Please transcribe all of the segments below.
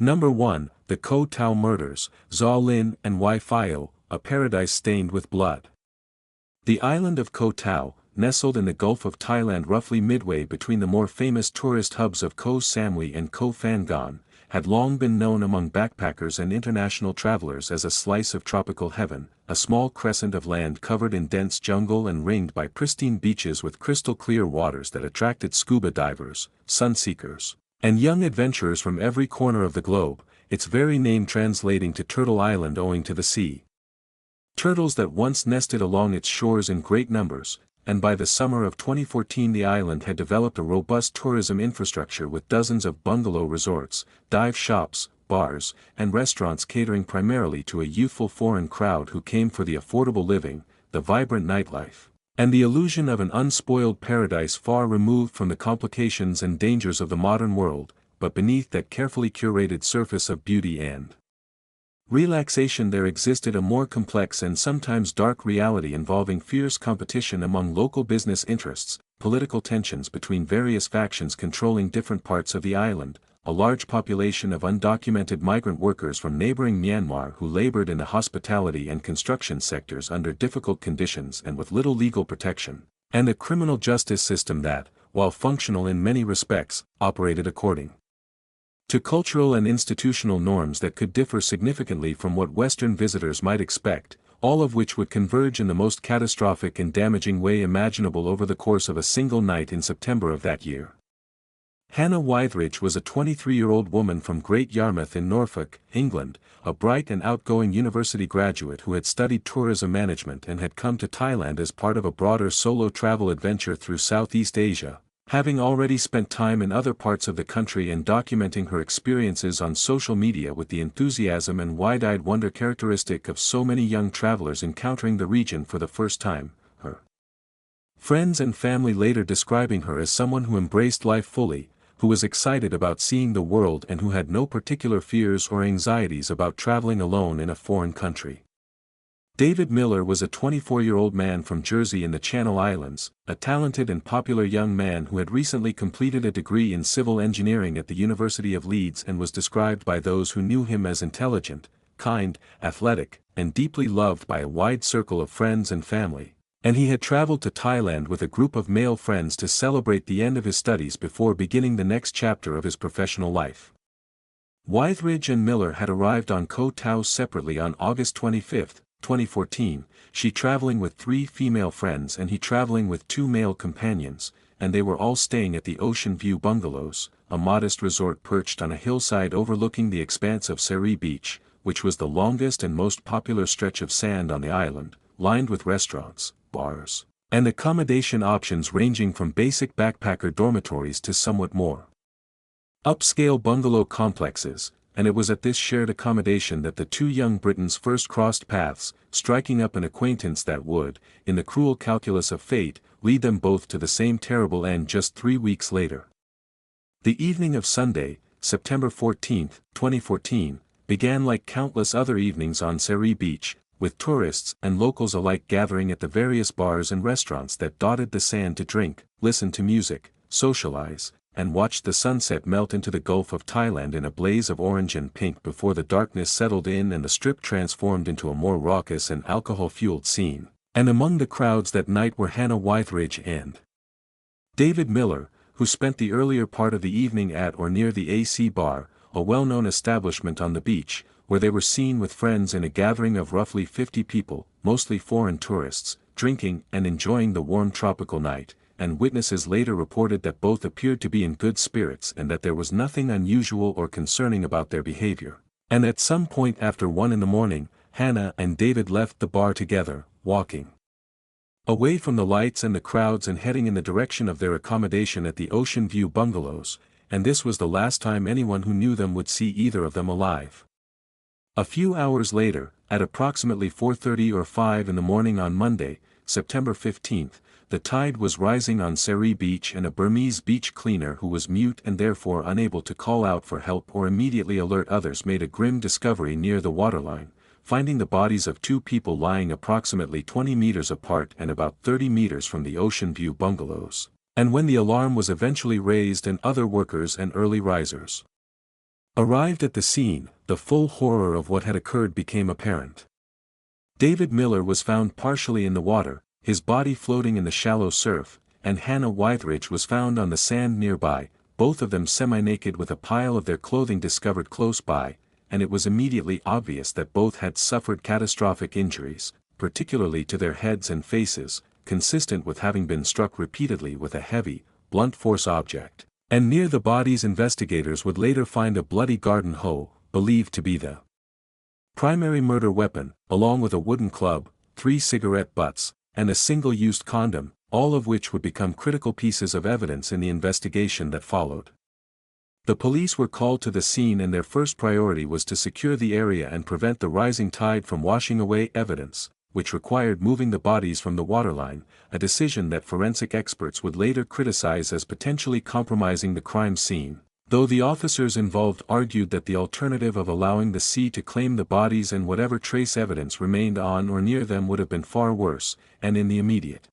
Number 1, the Koh Tao murders, Zhao Lin and Wai Phio, a paradise stained with blood. The island of Koh Tao, nestled in the Gulf of Thailand roughly midway between the more famous tourist hubs of Koh Samui and Koh Phangan, had long been known among backpackers and international travelers as a slice of tropical heaven, a small crescent of land covered in dense jungle and ringed by pristine beaches with crystal-clear waters that attracted scuba divers, sunseekers, and young adventurers from every corner of the globe, its very name translating to Turtle Island owing to the sea. Turtles that once nested along its shores in great numbers, and by the summer of 2014 the island had developed a robust tourism infrastructure with dozens of bungalow resorts, dive shops, bars, and restaurants catering primarily to a youthful foreign crowd who came for the affordable living, the vibrant nightlife, and the illusion of an unspoiled paradise far removed from the complications and dangers of the modern world, but beneath that carefully curated surface of beauty and relaxation there existed a more complex and sometimes dark reality involving fierce competition among local business interests, political tensions between various factions controlling different parts of the island, a large population of undocumented migrant workers from neighboring Myanmar who labored in the hospitality and construction sectors under difficult conditions and with little legal protection, and a criminal justice system that, while functional in many respects, operated according to cultural and institutional norms that could differ significantly from what Western visitors might expect, all of which would converge in the most catastrophic and damaging way imaginable over the course of a single night in September of that year. Hannah Withridge was a 23-year-old woman from Great Yarmouth in Norfolk, England, a bright and outgoing university graduate who had studied tourism management and had come to Thailand as part of a broader solo travel adventure through Southeast Asia. Having already spent time in other parts of the country and documenting her experiences on social media with the enthusiasm and wide-eyed wonder characteristic of so many young travelers encountering the region for the first time, her friends and family later describing her as someone who embraced life fully, who was excited about seeing the world and who had no particular fears or anxieties about traveling alone in a foreign country. David Miller was a 24-year-old man from Jersey in the Channel Islands, a talented and popular young man who had recently completed a degree in civil engineering at the University of Leeds and was described by those who knew him as intelligent, kind, athletic, and deeply loved by a wide circle of friends and family, and he had traveled to Thailand with a group of male friends to celebrate the end of his studies before beginning the next chapter of his professional life. Withridge and Miller had arrived on Koh Tao separately on August 25, 2014, she traveling with 3 female friends and he traveling with 2 male companions, and they were all staying at the Ocean View Bungalows, a modest resort perched on a hillside overlooking the expanse of Seri Beach, which was the longest and most popular stretch of sand on the island, lined with restaurants, bars, and accommodation options ranging from basic backpacker dormitories to somewhat more upscale bungalow complexes. And it was at this shared accommodation that the 2 young Britons first crossed paths, striking up an acquaintance that would, in the cruel calculus of fate, lead them both to the same terrible end just 3 weeks later. The evening of Sunday, September 14, 2014, began like countless other evenings on Seri Beach, with tourists and locals alike gathering at the various bars and restaurants that dotted the sand to drink, listen to music, socialize, and watched the sunset melt into the Gulf of Thailand in a blaze of orange and pink before the darkness settled in and the strip transformed into a more raucous and alcohol-fueled scene. And among the crowds that night were Hannah Withridge and David Miller, who spent the earlier part of the evening at or near the AC Bar, a well-known establishment on the beach, where they were seen with friends in a gathering of roughly 50 people, mostly foreign tourists, drinking and enjoying the warm tropical night. And witnesses later reported that both appeared to be in good spirits and that there was nothing unusual or concerning about their behavior. And at some point after 1 in the morning, Hannah and David left the bar together, walking away from the lights and the crowds and heading in the direction of their accommodation at the Ocean View Bungalows, and this was the last time anyone who knew them would see either of them alive. A few hours later, at approximately 4:30 or 5 in the morning on Monday, September 15, the tide was rising on Seri Beach and a Burmese beach cleaner who was mute and therefore unable to call out for help or immediately alert others made a grim discovery near the waterline, finding the bodies of 2 people lying approximately 20 meters apart and about 30 meters from the Ocean View Bungalows, and when the alarm was eventually raised and other workers and early risers Arrived at the scene, the full horror of what had occurred became apparent. David Miller was found partially in the water, his body floating in the shallow surf, and Hannah Wytheridge was found on the sand nearby, both of them semi-naked with a pile of their clothing discovered close by, and it was immediately obvious that both had suffered catastrophic injuries, particularly to their heads and faces, consistent with having been struck repeatedly with a heavy, blunt force object. And near the bodies investigators would later find a bloody garden hoe, believed to be the primary murder weapon, along with a wooden club, 3 cigarette butts, and a single-used condom, all of which would become critical pieces of evidence in the investigation that followed. The police were called to the scene and their first priority was to secure the area and prevent the rising tide from washing away evidence, which required moving the bodies from the waterline, a decision that forensic experts would later criticize as potentially compromising the crime scene, though the officers involved argued that the alternative of allowing the sea to claim the bodies and whatever trace evidence remained on or near them would have been far worse, and in the immediate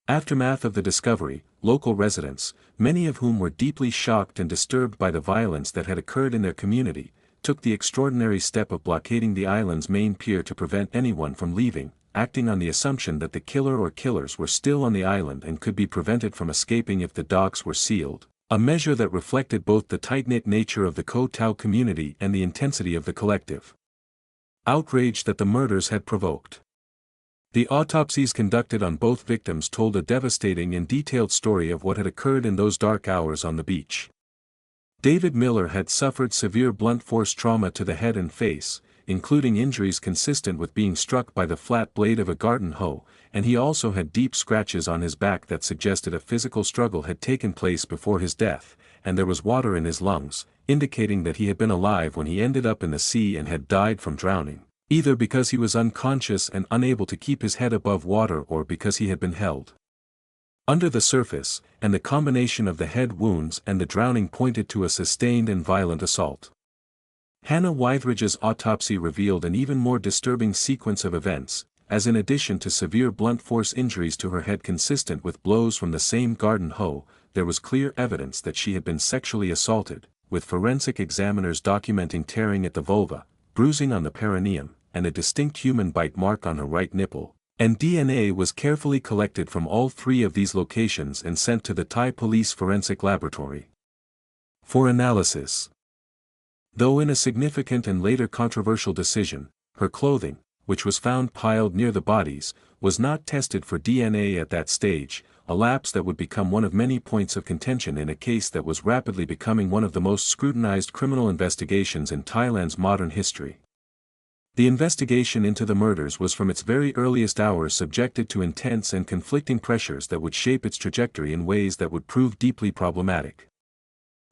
aftermath of the discovery, local residents, many of whom were deeply shocked and disturbed by the violence that had occurred in their community, took the extraordinary step of blockading the island's main pier to prevent anyone from leaving, acting on the assumption that the killer or killers were still on the island and could be prevented from escaping if the docks were sealed, a measure that reflected both the tight-knit nature of the Koh Tao community and the intensity of the collective outrage that the murders had provoked. The autopsies conducted on both victims told a devastating and detailed story of what had occurred in those dark hours on the beach. David Miller had suffered severe blunt force trauma to the head and face, including injuries consistent with being struck by the flat blade of a garden hoe, and he also had deep scratches on his back that suggested a physical struggle had taken place before his death, and there was water in his lungs, indicating that he had been alive when he ended up in the sea and had died from drowning, either because he was unconscious and unable to keep his head above water or because he had been held under the surface, and the combination of the head wounds and the drowning pointed to a sustained and violent assault. Hannah Wytheridge's autopsy revealed an even more disturbing sequence of events, as in addition to severe blunt force injuries to her head consistent with blows from the same garden hoe, there was clear evidence that she had been sexually assaulted, with forensic examiners documenting tearing at the vulva, bruising on the perineum, and a distinct human bite mark on her right nipple. And DNA was carefully collected from all 3 of these locations and sent to the Thai Police Forensic Laboratory for analysis. Though in a significant and later controversial decision, her clothing, which was found piled near the bodies, was not tested for DNA at that stage, a lapse that would become one of many points of contention in a case that was rapidly becoming one of the most scrutinized criminal investigations in Thailand's modern history. The investigation into the murders was from its very earliest hours subjected to intense and conflicting pressures that would shape its trajectory in ways that would prove deeply problematic.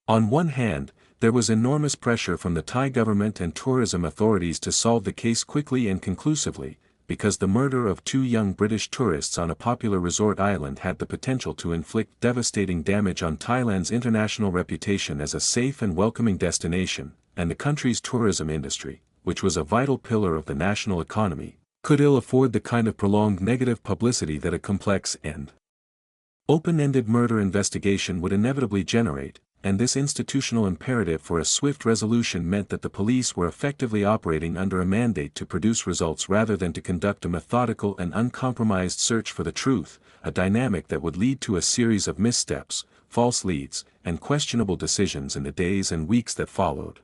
On one hand, there was enormous pressure from the Thai government and tourism authorities to solve the case quickly and conclusively, because the murder of 2 young British tourists on a popular resort island had the potential to inflict devastating damage on Thailand's international reputation as a safe and welcoming destination, and the country's tourism industry, which was a vital pillar of the national economy, could ill afford the kind of prolonged negative publicity that a complex and open-ended murder investigation would inevitably generate, and this institutional imperative for a swift resolution meant that the police were effectively operating under a mandate to produce results rather than to conduct a methodical and uncompromised search for the truth, a dynamic that would lead to a series of missteps, false leads, and questionable decisions in the days and weeks that followed.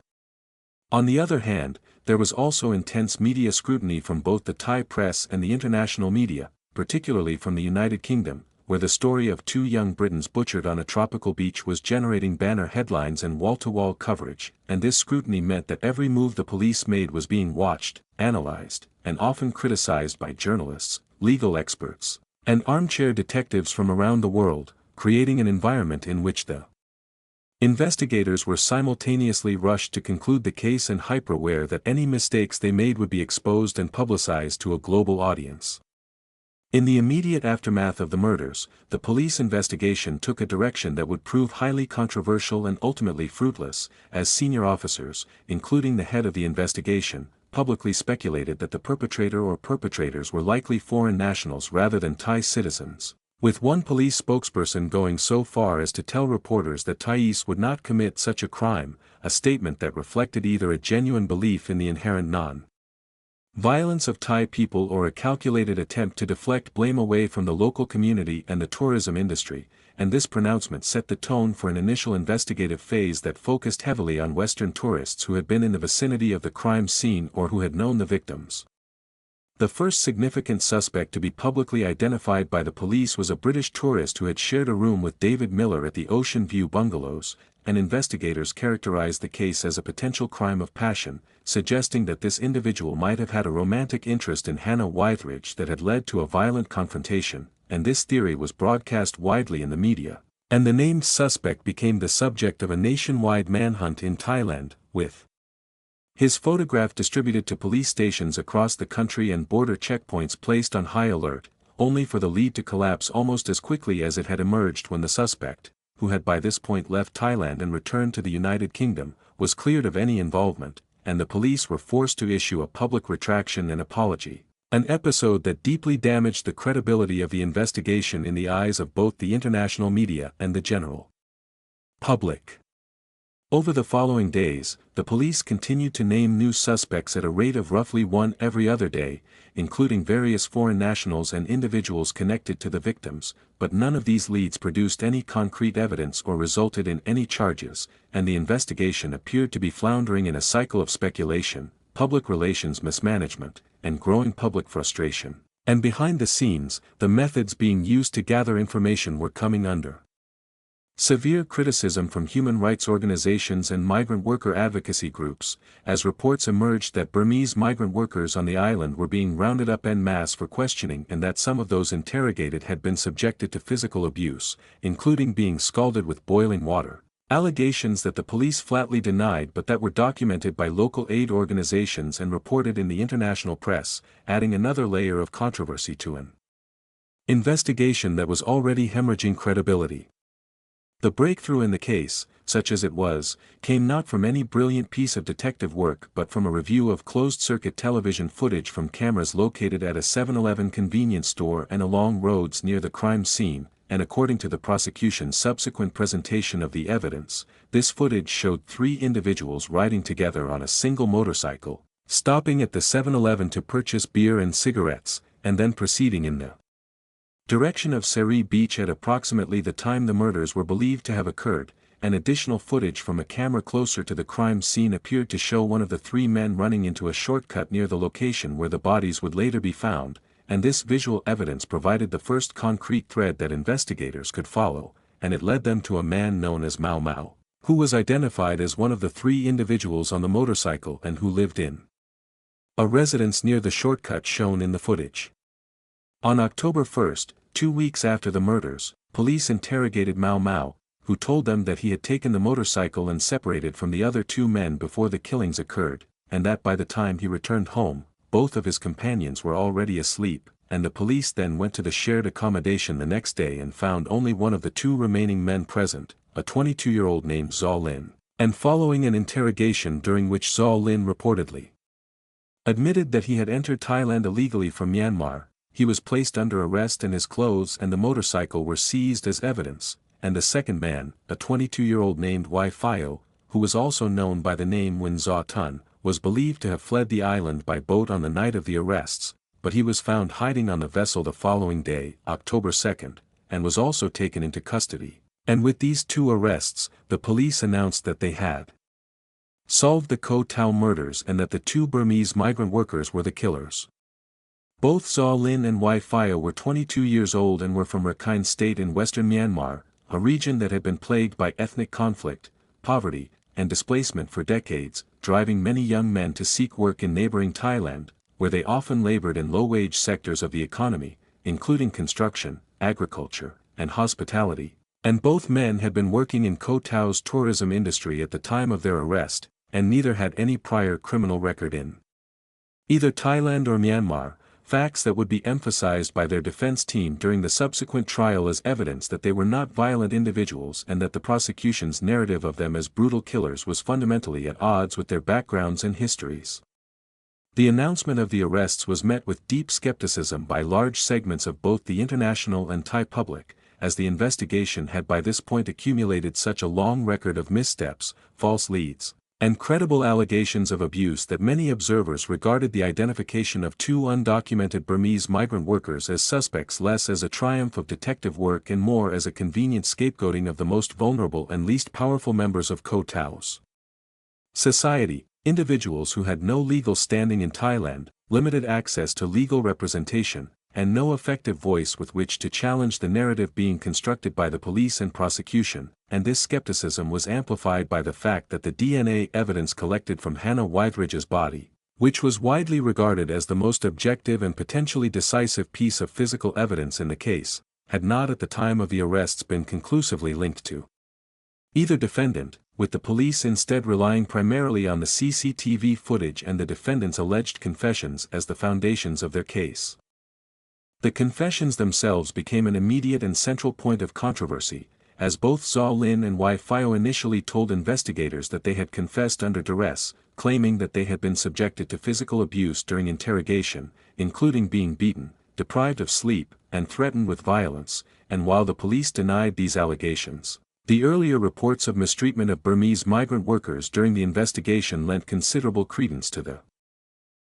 On the other hand, there was also intense media scrutiny from both the Thai press and the international media, particularly from the United Kingdom, where the story of 2 young Britons butchered on a tropical beach was generating banner headlines and wall-to-wall coverage, and this scrutiny meant that every move the police made was being watched, analyzed, and often criticized by journalists, legal experts, and armchair detectives from around the world, creating an environment in which the investigators were simultaneously rushed to conclude the case and hyper-aware that any mistakes they made would be exposed and publicized to a global audience. In the immediate aftermath of the murders, the police investigation took a direction that would prove highly controversial and ultimately fruitless, as senior officers, including the head of the investigation, publicly speculated that the perpetrator or perpetrators were likely foreign nationals rather than Thai citizens, with one police spokesperson going so far as to tell reporters that Thais would not commit such a crime, a statement that reflected either a genuine belief in the inherent non-violence of Thai people or a calculated attempt to deflect blame away from the local community and the tourism industry, and this pronouncement set the tone for an initial investigative phase that focused heavily on Western tourists who had been in the vicinity of the crime scene or who had known the victims. The first significant suspect to be publicly identified by the police was a British tourist who had shared a room with David Miller at the Ocean View bungalows, and investigators characterized the case as a potential crime of passion, suggesting that this individual might have had a romantic interest in Hannah Wytheridge that had led to a violent confrontation, and this theory was broadcast widely in the media, and the named suspect became the subject of a nationwide manhunt in Thailand, with his photograph distributed to police stations across the country and border checkpoints placed on high alert, only for the lead to collapse almost as quickly as it had emerged when the suspect, who had by this point left Thailand and returned to the United Kingdom, was cleared of any involvement, and the police were forced to issue a public retraction and apology, an episode that deeply damaged the credibility of the investigation in the eyes of both the international media and the general public. Over the following days, the police continued to name new suspects at a rate of roughly one every other day, including various foreign nationals and individuals connected to the victims, but none of these leads produced any concrete evidence or resulted in any charges, and the investigation appeared to be floundering in a cycle of speculation, public relations mismanagement, and growing public frustration. And behind the scenes, the methods being used to gather information were coming under severe criticism from human rights organizations and migrant worker advocacy groups, as reports emerged that Burmese migrant workers on the island were being rounded up en masse for questioning and that some of those interrogated had been subjected to physical abuse, including being scalded with boiling water. Allegations that the police flatly denied but that were documented by local aid organizations and reported in the international press, adding another layer of controversy to an investigation that was already hemorrhaging credibility. The breakthrough in the case, such as it was, came not from any brilliant piece of detective work but from a review of closed-circuit television footage from cameras located at a 7-Eleven convenience store and along roads near the crime scene, and according to the prosecution's subsequent presentation of the evidence, this footage showed 3 individuals riding together on a single motorcycle, stopping at the 7-Eleven to purchase beer and cigarettes, and then proceeding in the direction of Seri Beach at approximately the time the murders were believed to have occurred, and additional footage from a camera closer to the crime scene appeared to show one of the 3 men running into a shortcut near the location where the bodies would later be found, and this visual evidence provided the first concrete thread that investigators could follow, and it led them to a man known as Mau Mau, who was identified as one of the 3 individuals on the motorcycle and who lived in a residence near the shortcut shown in the footage. On October 1, 2 weeks after the murders, police interrogated Mau Mau, who told them that he had taken the motorcycle and separated from the other 2 men before the killings occurred, and that by the time he returned home, both of his companions were already asleep, and the police then went to the shared accommodation the next day and found only one of the 2 remaining men present, a 22-year-old named Zaw Lin, and following an interrogation during which Zaw Lin reportedly admitted that he had entered Thailand illegally from Myanmar, he was placed under arrest and his clothes and the motorcycle were seized as evidence, and the second man, a 22-year-old named Wai Phio, who was also known by the name Win Zaw Tun, was believed to have fled the island by boat on the night of the arrests, but he was found hiding on the vessel the following day, October 2, and was also taken into custody. And with these 2 arrests, the police announced that they had solved the Koh Tao murders and that the 2 Burmese migrant workers were the killers. Both Zaw Lin and Wai Phio were 22 years old and were from Rakhine State in western Myanmar, a region that had been plagued by ethnic conflict, poverty, and displacement for decades, driving many young men to seek work in neighboring Thailand, where they often labored in low-wage sectors of the economy, including construction, agriculture, and hospitality, and both men had been working in Koh Tao's tourism industry at the time of their arrest, and neither had any prior criminal record in either Thailand or Myanmar, facts that would be emphasized by their defense team during the subsequent trial as evidence that they were not violent individuals and that the prosecution's narrative of them as brutal killers was fundamentally at odds with their backgrounds and histories. The announcement of the arrests was met with deep skepticism by large segments of both the international and Thai public, as the investigation had by this point accumulated such a long record of missteps, false leads, and credible allegations of abuse that many observers regarded the identification of two undocumented Burmese migrant workers as suspects less as a triumph of detective work and more as a convenient scapegoating of the most vulnerable and least powerful members of Koh Tao's society, individuals who had no legal standing in Thailand, limited access to legal representation, and no effective voice with which to challenge the narrative being constructed by the police and prosecution, and this skepticism was amplified by the fact that the DNA evidence collected from Hannah Withridge's body, which was widely regarded as the most objective and potentially decisive piece of physical evidence in the case, had not at the time of the arrests been conclusively linked to either defendant, with the police instead relying primarily on the CCTV footage and the defendant's alleged confessions as the foundations of their case. The confessions themselves became an immediate and central point of controversy, as both Zhao Lin and Wai Phio initially told investigators that they had confessed under duress, claiming that they had been subjected to physical abuse during interrogation, including being beaten, deprived of sleep, and threatened with violence, and while the police denied these allegations, the earlier reports of mistreatment of Burmese migrant workers during the investigation lent considerable credence to the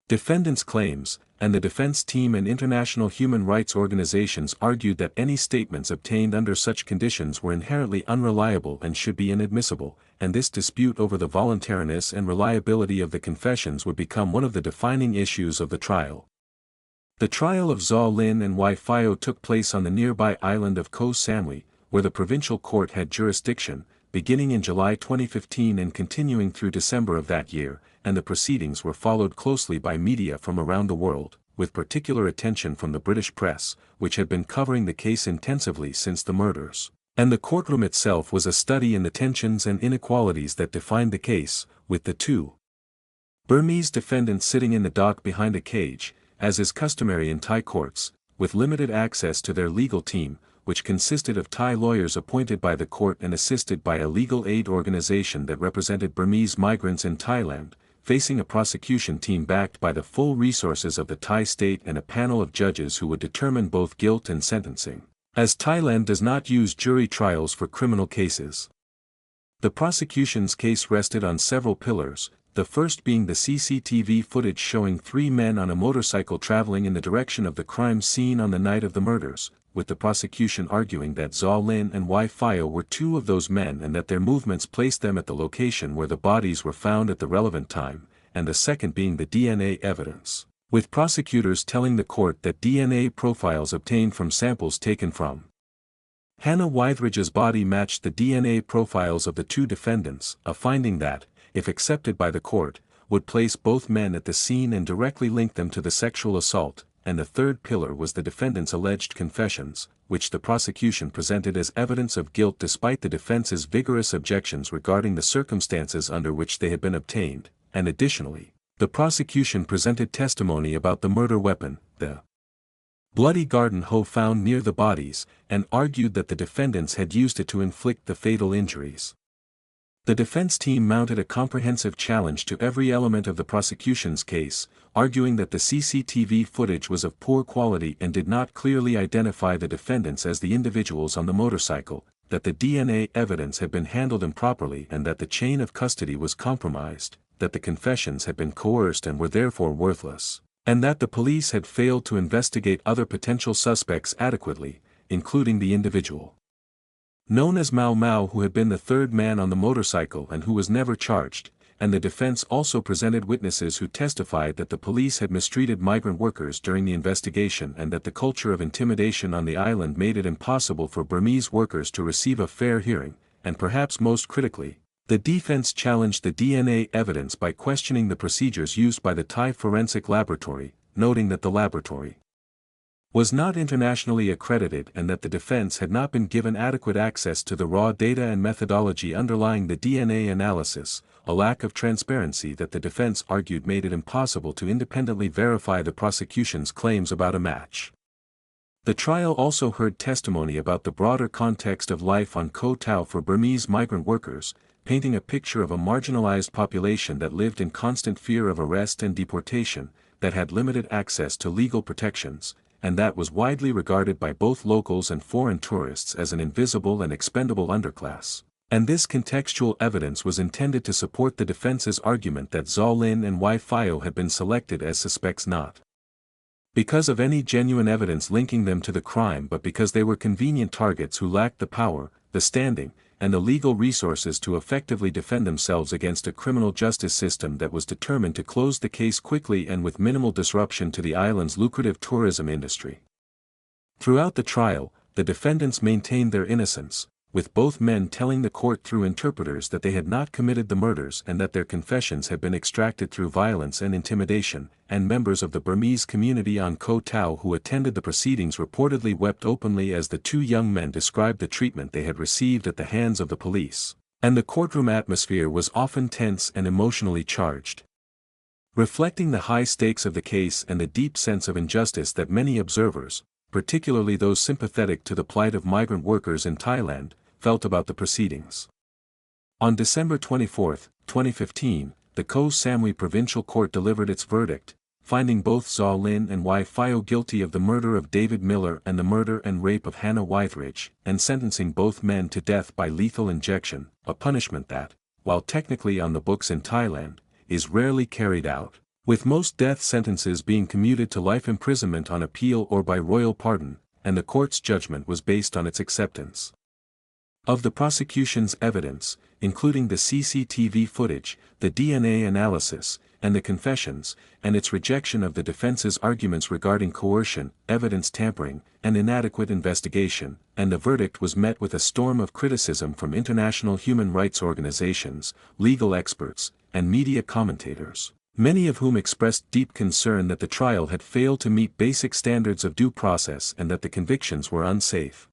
defendants' claims, and the defense team and international human rights organizations argued that any statements obtained under such conditions were inherently unreliable and should be inadmissible, and this dispute over the voluntariness and reliability of the confessions would become one of the defining issues of the trial. The trial of Zhao Lin and Wai Phio took place on the nearby island of Koh Samui, where the provincial court had jurisdiction, beginning in July 2015 and continuing through December of that year, and the proceedings were followed closely by media from around the world, with particular attention from the British press, which had been covering the case intensively since the murders. And the courtroom itself was a study in the tensions and inequalities that defined the case, with the two Burmese defendants sitting in the dock behind a cage, as is customary in Thai courts, with limited access to their legal team, which consisted of Thai lawyers appointed by the court and assisted by a legal aid organization that represented Burmese migrants in Thailand, facing a prosecution team backed by the full resources of the Thai state and a panel of judges who would determine both guilt and sentencing, as Thailand does not use jury trials for criminal cases. The prosecution's case rested on several pillars, the first being the CCTV footage showing three men on a motorcycle traveling in the direction of the crime scene on the night of the murders, with the prosecution arguing that Zhao Lin and Wai Phio were two of those men and that their movements placed them at the location where the bodies were found at the relevant time, and the second being the DNA evidence, with prosecutors telling the court that DNA profiles obtained from samples taken from Hannah Withridge's body matched the DNA profiles of the two defendants, a finding that, if accepted by the court, would place both men at the scene and directly link them to the sexual assault, and the third pillar was the defendant's alleged confessions, which the prosecution presented as evidence of guilt despite the defense's vigorous objections regarding the circumstances under which they had been obtained, and additionally, the prosecution presented testimony about the murder weapon, the bloody garden hoe found near the bodies, and argued that the defendants had used it to inflict the fatal injuries. The defense team mounted a comprehensive challenge to every element of the prosecution's case, arguing that the CCTV footage was of poor quality and did not clearly identify the defendants as the individuals on the motorcycle, that the DNA evidence had been handled improperly and that the chain of custody was compromised, that the confessions had been coerced and were therefore worthless, and that the police had failed to investigate other potential suspects adequately, including the individual known as Mau Mau, who had been the third man on the motorcycle and who was never charged, and the defense also presented witnesses who testified that the police had mistreated migrant workers during the investigation and that the culture of intimidation on the island made it impossible for Burmese workers to receive a fair hearing, and perhaps most critically, the defense challenged the DNA evidence by questioning the procedures used by the Thai forensic laboratory, noting that the laboratory was not internationally accredited and that the defense had not been given adequate access to the raw data and methodology underlying the DNA analysis, a lack of transparency that the defense argued made it impossible to independently verify the prosecution's claims about a match. The trial also heard testimony about the broader context of life on Koh Tao for Burmese migrant workers, painting a picture of a marginalized population that lived in constant fear of arrest and deportation, that had limited access to legal protections, and that was widely regarded by both locals and foreign tourists as an invisible and expendable underclass. And this contextual evidence was intended to support the defense's argument that Zhao Lin and Wei Fao had been selected as suspects not because of any genuine evidence linking them to the crime but because they were convenient targets who lacked the power, the standing, and the legal resources to effectively defend themselves against a criminal justice system that was determined to close the case quickly and with minimal disruption to the island's lucrative tourism industry. Throughout the trial, the defendants maintained their innocence, with both men telling the court through interpreters that they had not committed the murders and that their confessions had been extracted through violence and intimidation, and members of the Burmese community on Koh Tao who attended the proceedings reportedly wept openly as the two young men described the treatment they had received at the hands of the police, and the courtroom atmosphere was often tense and emotionally charged. Reflecting the high stakes of the case and the deep sense of injustice that many observers, particularly those sympathetic to the plight of migrant workers in Thailand, felt about the proceedings. On December 24, 2015, the Koh Samui Provincial Court delivered its verdict, finding both Zhao Lin and Wei Fao guilty of the murder of David Miller and the murder and rape of Hannah Withridge, and sentencing both men to death by lethal injection, a punishment that, while technically on the books in Thailand, is rarely carried out, with most death sentences being commuted to life imprisonment on appeal or by royal pardon, and the court's judgment was based on its acceptance of the prosecution's evidence, including the CCTV footage, the DNA analysis, and the confessions, and its rejection of the defense's arguments regarding coercion, evidence tampering, and inadequate investigation, and the verdict was met with a storm of criticism from international human rights organizations, legal experts, and media commentators, many of whom expressed deep concern that the trial had failed to meet basic standards of due process and that the convictions were unsafe.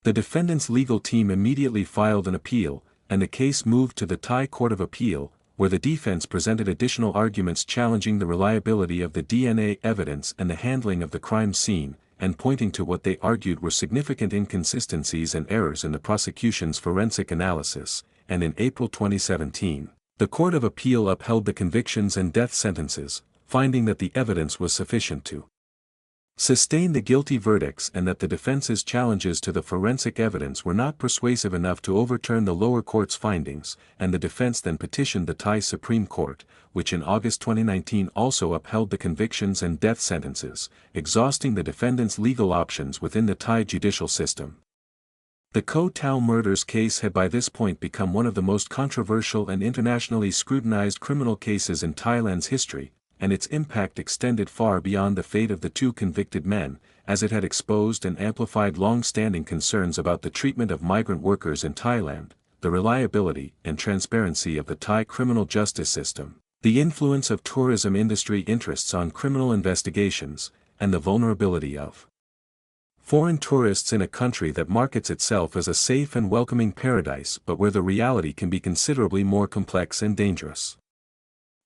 The defendant's legal team immediately filed an appeal, and the case moved to the Thai Court of Appeal, where the defense presented additional arguments challenging the reliability of the DNA evidence and the handling of the crime scene, and pointing to what they argued were significant inconsistencies and errors in the prosecution's forensic analysis, and in April 2017, the Court of Appeal upheld the convictions and death sentences, finding that the evidence was sufficient to sustain the guilty verdicts and that the defense's challenges to the forensic evidence were not persuasive enough to overturn the lower court's findings, and the defense then petitioned the Thai Supreme Court, which in August 2019 also upheld the convictions and death sentences, exhausting the defendant's legal options within the Thai judicial system. The Koh Tao murders case had by this point become one of the most controversial and internationally scrutinized criminal cases in Thailand's history, and its impact extended far beyond the fate of the two convicted men, as it had exposed and amplified long-standing concerns about the treatment of migrant workers in Thailand, the reliability and transparency of the Thai criminal justice system, the influence of tourism industry interests on criminal investigations, and the vulnerability of foreign tourists in a country that markets itself as a safe and welcoming paradise but where the reality can be considerably more complex and dangerous.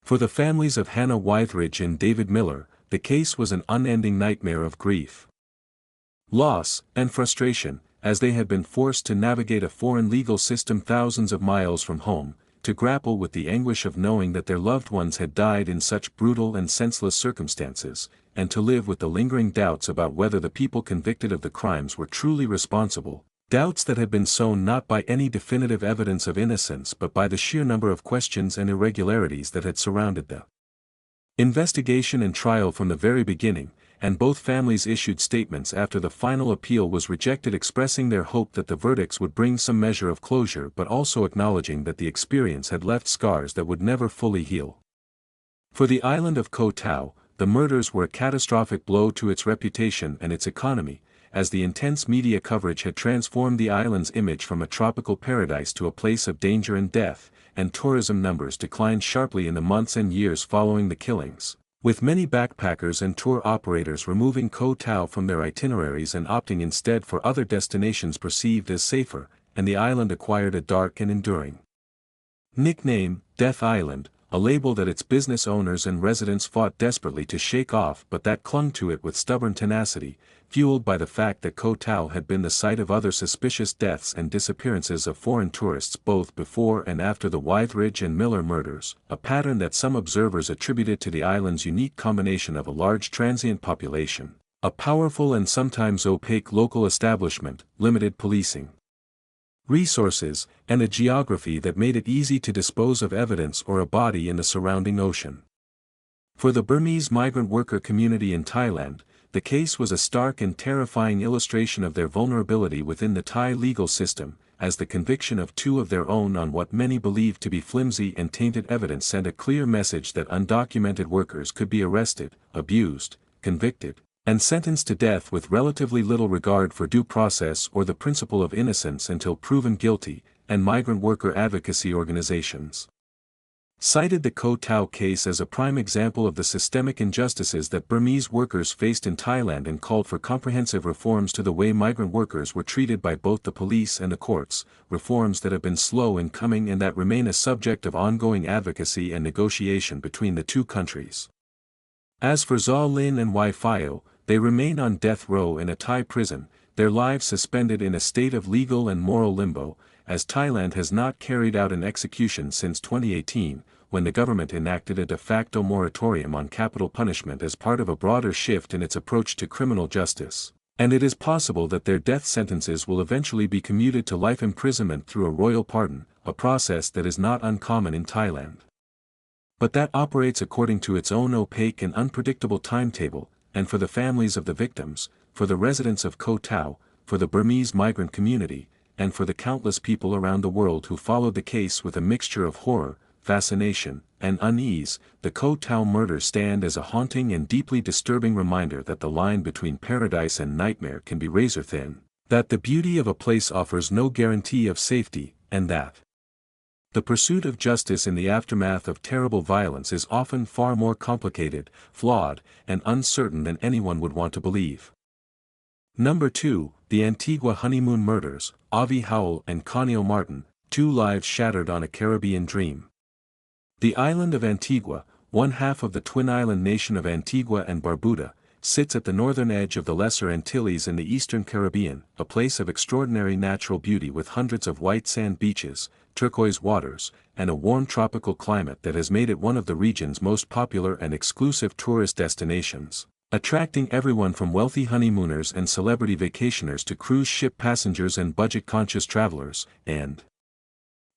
For the families of Hannah Withridge and David Miller, the case was an unending nightmare of grief, loss, and frustration, as they had been forced to navigate a foreign legal system thousands of miles from home, to grapple with the anguish of knowing that their loved ones had died in such brutal and senseless circumstances, and to live with the lingering doubts about whether the people convicted of the crimes were truly responsible. Doubts that had been sown not by any definitive evidence of innocence but by the sheer number of questions and irregularities that had surrounded the investigation and trial from the very beginning, and both families issued statements after the final appeal was rejected expressing their hope that the verdicts would bring some measure of closure but also acknowledging that the experience had left scars that would never fully heal. For the island of Koh Tao, the murders were a catastrophic blow to its reputation and its economy, as the intense media coverage had transformed the island's image from a tropical paradise to a place of danger and death, and tourism numbers declined sharply in the months and years following the killings, with many backpackers and tour operators removing Koh Tao from their itineraries and opting instead for other destinations perceived as safer, and the island acquired a dark and enduring nickname, Death Island, a label that its business owners and residents fought desperately to shake off but that clung to it with stubborn tenacity, fueled by the fact that Koh Tao had been the site of other suspicious deaths and disappearances of foreign tourists both before and after the Wytheridge and Miller murders, a pattern that some observers attributed to the island's unique combination of a large transient population, a powerful and sometimes opaque local establishment, limited policing resources, and a geography that made it easy to dispose of evidence or a body in the surrounding ocean. For the Burmese migrant worker community in Thailand, the case was a stark and terrifying illustration of their vulnerability within the Thai legal system, as the conviction of two of their own on what many believed to be flimsy and tainted evidence sent a clear message that undocumented workers could be arrested, abused, convicted, and sentenced to death with relatively little regard for due process or the principle of innocence until proven guilty, and migrant worker advocacy organizations cited the Koh Tao case as a prime example of the systemic injustices that Burmese workers faced in Thailand and called for comprehensive reforms to the way migrant workers were treated by both the police and the courts, reforms that have been slow in coming and that remain a subject of ongoing advocacy and negotiation between the two countries. As for Zaw Lin and Wai Phio, they remain on death row in a Thai prison, their lives suspended in a state of legal and moral limbo, as Thailand has not carried out an execution since 2018, when the government enacted a de facto moratorium on capital punishment as part of a broader shift in its approach to criminal justice, and it is possible that their death sentences will eventually be commuted to life imprisonment through a royal pardon, a process that is not uncommon in Thailand, but that operates according to its own opaque and unpredictable timetable. And for the families of the victims, for the residents of Koh Tao, for the Burmese migrant community, and for the countless people around the world who followed the case with a mixture of horror, fascination, and unease, the Koh Tao murders stand as a haunting and deeply disturbing reminder that the line between paradise and nightmare can be razor-thin, that the beauty of a place offers no guarantee of safety, and that the pursuit of justice in the aftermath of terrible violence is often far more complicated, flawed, and uncertain than anyone would want to believe. Number 2, the Antigua honeymoon murders, Avi Howell and Conio Martin, two lives shattered on a Caribbean dream. The island of Antigua, one half of the twin island nation of Antigua and Barbuda, sits at the northern edge of the Lesser Antilles in the eastern Caribbean, a place of extraordinary natural beauty with hundreds of white sand beaches, turquoise waters, and a warm tropical climate that has made it one of the region's most popular and exclusive tourist destinations, attracting everyone from wealthy honeymooners and celebrity vacationers to cruise ship passengers and budget-conscious travelers, and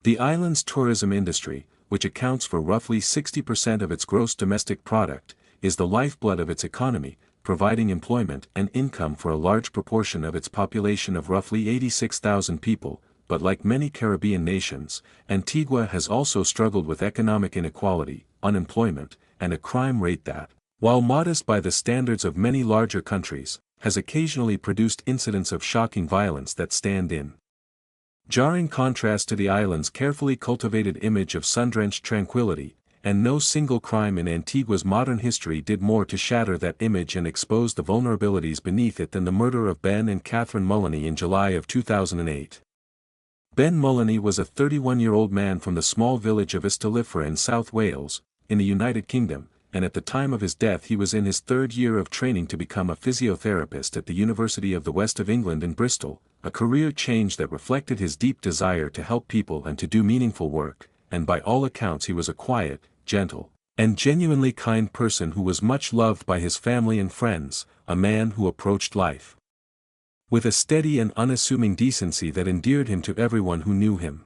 the island's tourism industry, which accounts for roughly 60% of its gross domestic product, is the lifeblood of its economy, providing employment and income for a large proportion of its population of roughly 86,000 people, but like many Caribbean nations, Antigua has also struggled with economic inequality, unemployment, and a crime rate that, while modest by the standards of many larger countries, has occasionally produced incidents of shocking violence that stand in jarring contrast to the island's carefully cultivated image of sun-drenched tranquility, and no single crime in Antigua's modern history did more to shatter that image and expose the vulnerabilities beneath it than the murder of Ben and Catherine Mullany in July of 2008. Ben Mullany was a 31-year-old man from the small village of Ystalyfera in South Wales, in the United Kingdom, and at the time of his death he was in his third year of training to become a physiotherapist at the University of the West of England in Bristol, a career change that reflected his deep desire to help people and to do meaningful work, and by all accounts he was a quiet, gentle, and genuinely kind person who was much loved by his family and friends, a man who approached life with a steady and unassuming decency that endeared him to everyone who knew him.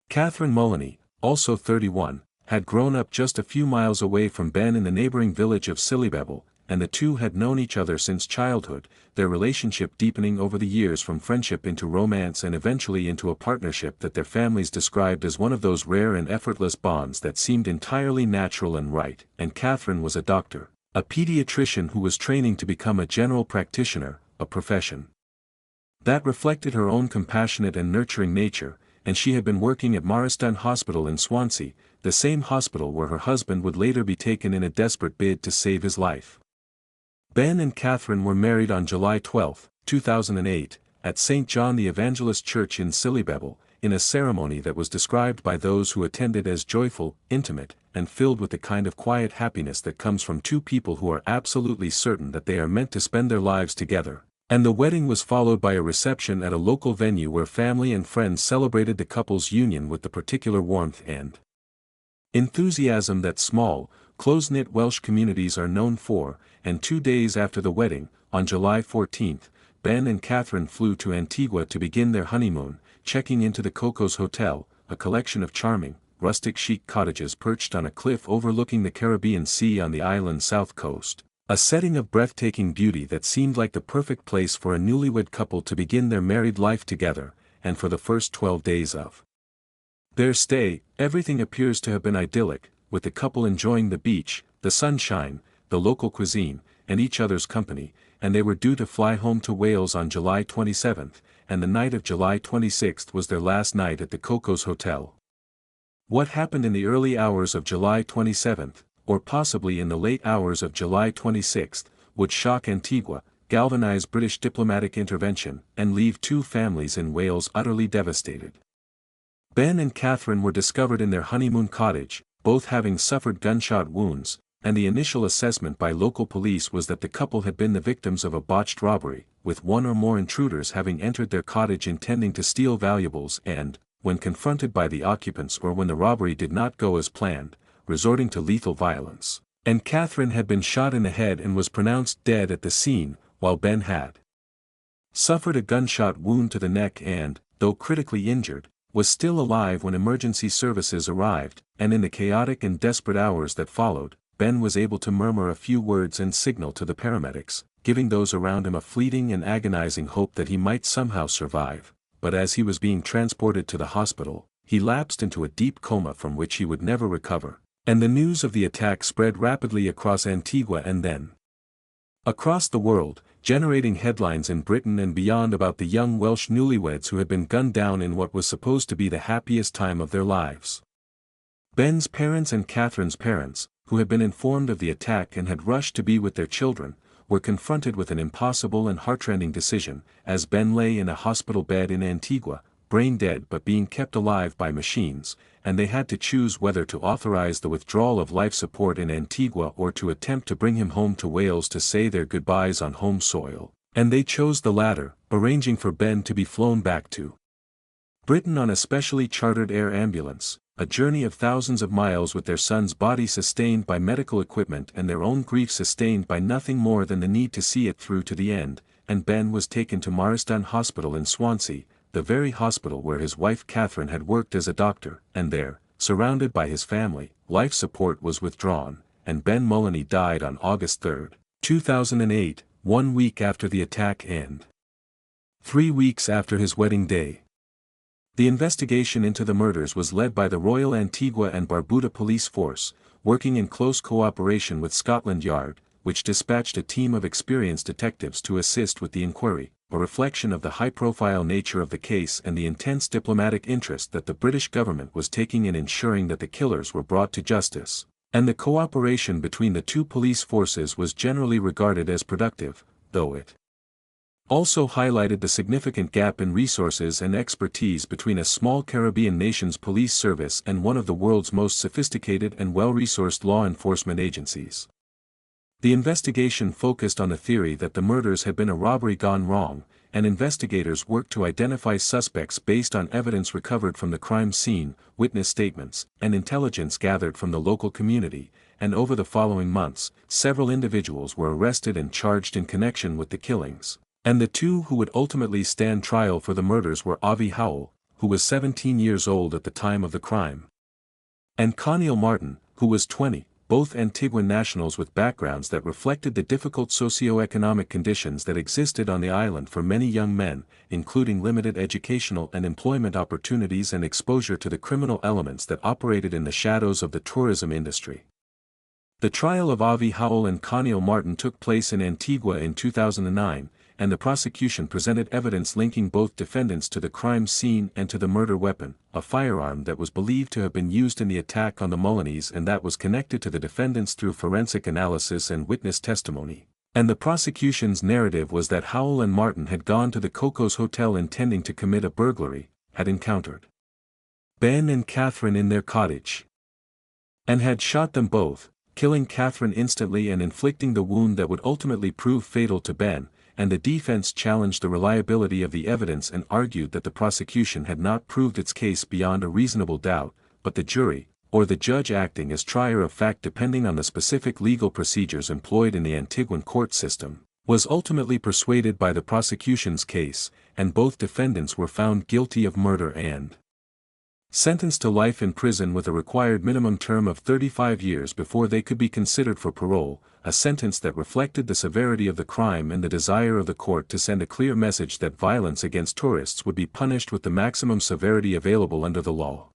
Catherine Mullany, also 31, had grown up just a few miles away from Ben in the neighboring village of Sillybebble, and the two had known each other since childhood, their relationship deepening over the years from friendship into romance and eventually into a partnership that their families described as one of those rare and effortless bonds that seemed entirely natural and right. And Catherine was a doctor, a pediatrician who was training to become a general practitioner, a profession that reflected her own compassionate and nurturing nature, and she had been working at Marsden Hospital in Swansea, the same hospital where her husband would later be taken in a desperate bid to save his life. Ben and Catherine were married on July 12, 2008, at St. John the Evangelist Church in Sillybebble, in a ceremony that was described by those who attended as joyful, intimate, and filled with the kind of quiet happiness that comes from two people who are absolutely certain that they are meant to spend their lives together. And the wedding was followed by a reception at a local venue where family and friends celebrated the couple's union with the particular warmth and enthusiasm that small, close-knit Welsh communities are known for, and 2 days after the wedding, on July 14, Ben and Catherine flew to Antigua to begin their honeymoon, checking into the Cocos Hotel, a collection of charming, rustic chic cottages perched on a cliff overlooking the Caribbean Sea on the island's south coast, a setting of breathtaking beauty that seemed like the perfect place for a newlywed couple to begin their married life together, and for the first 12 days of their stay, everything appears to have been idyllic, with the couple enjoying the beach, the sunshine, the local cuisine, and each other's company, and they were due to fly home to Wales on July 27, and the night of July 26 was their last night at the Cocos Hotel. What happened in the early hours of July 27, or possibly in the late hours of July 26, would shock Antigua, galvanize British diplomatic intervention, and leave two families in Wales utterly devastated. Ben and Catherine were discovered in their honeymoon cottage, both having suffered gunshot wounds, and the initial assessment by local police was that the couple had been the victims of a botched robbery, with one or more intruders having entered their cottage intending to steal valuables and, when confronted by the occupants or when the robbery did not go as planned, resorting to lethal violence. And Catherine had been shot in the head and was pronounced dead at the scene, while Ben had suffered a gunshot wound to the neck and, though critically injured, was still alive when emergency services arrived, and in the chaotic and desperate hours that followed, Ben was able to murmur a few words and signal to the paramedics, giving those around him a fleeting and agonizing hope that he might somehow survive, but as he was being transported to the hospital, he lapsed into a deep coma from which he would never recover, and the news of the attack spread rapidly across Antigua and then across the world, generating headlines in Britain and beyond about the young Welsh newlyweds who had been gunned down in what was supposed to be the happiest time of their lives. Ben's parents and Catherine's parents, who had been informed of the attack and had rushed to be with their children, were confronted with an impossible and heartrending decision, as Ben lay in a hospital bed in Antigua, brain dead but being kept alive by machines, and they had to choose whether to authorize the withdrawal of life support in Antigua or to attempt to bring him home to Wales to say their goodbyes on home soil, and they chose the latter, arranging for Ben to be flown back to Britain on a specially chartered air ambulance, a journey of thousands of miles with their son's body sustained by medical equipment and their own grief sustained by nothing more than the need to see it through to the end, and Ben was taken to Marsden Hospital in Swansea, the very hospital where his wife Catherine had worked as a doctor, and there, surrounded by his family, life support was withdrawn, and Ben Mullany died on August 3, 2008, 1 week after the attack and 3 weeks after his wedding day. The investigation into the murders was led by the Royal Antigua and Barbuda Police Force, working in close cooperation with Scotland Yard, which dispatched a team of experienced detectives to assist with the inquiry, a reflection of the high-profile nature of the case and the intense diplomatic interest that the British government was taking in ensuring that the killers were brought to justice, and the cooperation between the two police forces was generally regarded as productive, though it also highlighted the significant gap in resources and expertise between a small Caribbean nation's police service and one of the world's most sophisticated and well-resourced law enforcement agencies. The investigation focused on the theory that the murders had been a robbery gone wrong, and investigators worked to identify suspects based on evidence recovered from the crime scene, witness statements, and intelligence gathered from the local community, and over the following months, several individuals were arrested and charged in connection with the killings. And the two who would ultimately stand trial for the murders were Avi Howell, who was 17 years old at the time of the crime, and Coniel Martin, who was 20, both Antiguan nationals with backgrounds that reflected the difficult socio-economic conditions that existed on the island for many young men, including limited educational and employment opportunities and exposure to the criminal elements that operated in the shadows of the tourism industry. The trial of Avi Howell and Coniel Martin took place in Antigua in 2009, and the prosecution presented evidence linking both defendants to the crime scene and to the murder weapon, a firearm that was believed to have been used in the attack on the Mullanys and that was connected to the defendants through forensic analysis and witness testimony. And the prosecution's narrative was that Howell and Martin had gone to the Cocos Hotel intending to commit a burglary, had encountered Ben and Catherine in their cottage, and had shot them both, killing Catherine instantly and inflicting the wound that would ultimately prove fatal to Ben, and the defense challenged the reliability of the evidence and argued that the prosecution had not proved its case beyond a reasonable doubt, but the jury, or the judge acting as trier of fact depending on the specific legal procedures employed in the Antiguan court system, was ultimately persuaded by the prosecution's case, and both defendants were found guilty of murder and sentenced to life in prison with a required minimum term of 35 years before they could be considered for parole, a sentence that reflected the severity of the crime and the desire of the court to send a clear message that violence against tourists would be punished with the maximum severity available under the law.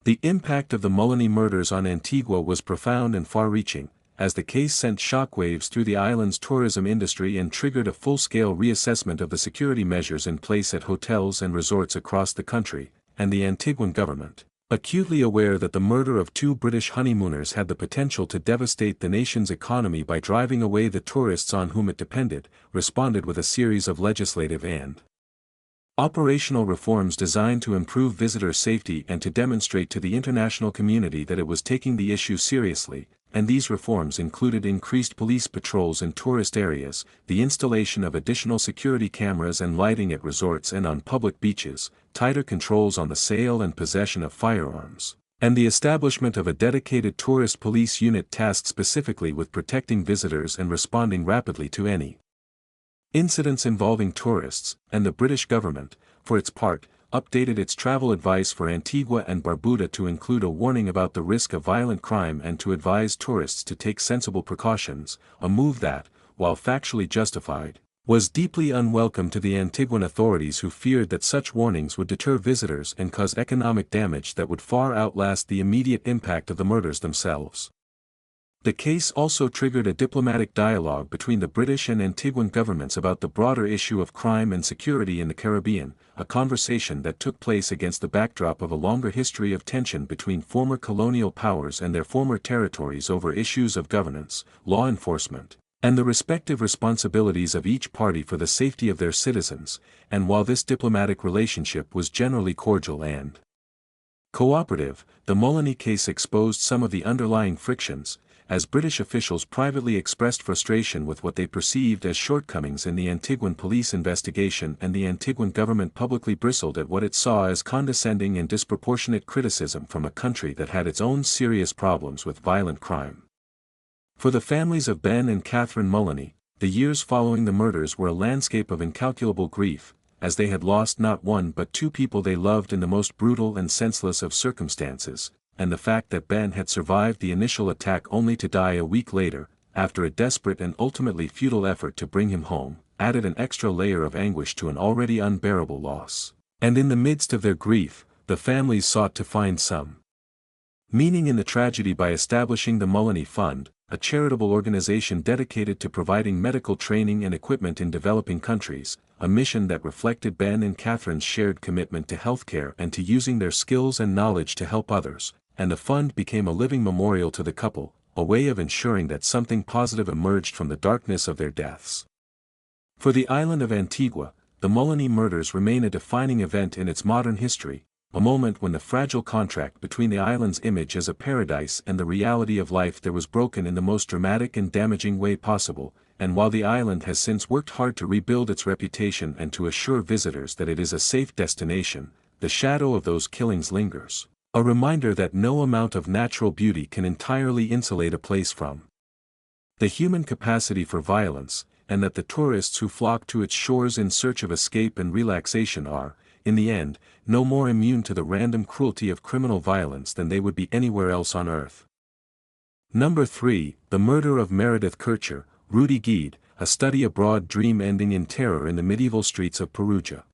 The impact of the Mullaney murders on Antigua was profound and far-reaching, as the case sent shockwaves through the island's tourism industry and triggered a full-scale reassessment of the security measures in place at hotels and resorts across the country, and the Antiguan government, acutely aware that the murder of two British honeymooners had the potential to devastate the nation's economy by driving away the tourists on whom it depended, responded with a series of legislative and operational reforms designed to improve visitor safety and to demonstrate to the international community that it was taking the issue seriously, and these reforms included increased police patrols in tourist areas, the installation of additional security cameras and lighting at resorts and on public beaches, tighter controls on the sale and possession of firearms, and the establishment of a dedicated tourist police unit tasked specifically with protecting visitors and responding rapidly to any incidents involving tourists, and the British government, for its part, updated its travel advice for Antigua and Barbuda to include a warning about the risk of violent crime and to advise tourists to take sensible precautions, a move that, while factually justified, was deeply unwelcome to the Antiguan authorities who feared that such warnings would deter visitors and cause economic damage that would far outlast the immediate impact of the murders themselves. The case also triggered a diplomatic dialogue between the British and Antiguan governments about the broader issue of crime and security in the Caribbean, a conversation that took place against the backdrop of a longer history of tension between former colonial powers and their former territories over issues of governance, law enforcement, and the respective responsibilities of each party for the safety of their citizens, and while this diplomatic relationship was generally cordial and cooperative, the Mullaney case exposed some of the underlying frictions, as British officials privately expressed frustration with what they perceived as shortcomings in the Antiguan police investigation, and the Antiguan government publicly bristled at what it saw as condescending and disproportionate criticism from a country that had its own serious problems with violent crime. For the families of Ben and Catherine Mullaney, the years following the murders were a landscape of incalculable grief, as they had lost not one but two people they loved in the most brutal and senseless of circumstances, and the fact that Ben had survived the initial attack only to die a week later, after a desperate and ultimately futile effort to bring him home, added an extra layer of anguish to an already unbearable loss. And in the midst of their grief, the families sought to find some meaning in the tragedy by establishing the Mullaney Fund, a charitable organization dedicated to providing medical training and equipment in developing countries, a mission that reflected Ben and Catherine's shared commitment to healthcare and to using their skills and knowledge to help others, and the fund became a living memorial to the couple, a way of ensuring that something positive emerged from the darkness of their deaths. For the island of Antigua, the Mullaney murders remain a defining event in its modern history, a moment when the fragile contract between the island's image as a paradise and the reality of life there was broken in the most dramatic and damaging way possible, and while the island has since worked hard to rebuild its reputation and to assure visitors that it is a safe destination, the shadow of those killings lingers. A reminder that no amount of natural beauty can entirely insulate a place from the human capacity for violence, and that the tourists who flock to its shores in search of escape and relaxation are, in the end, no more immune to the random cruelty of criminal violence than they would be anywhere else on earth. Number 3. The Murder of Meredith Kircher, Rudy Gede, a study abroad dream ending in terror in the medieval streets of Perugia.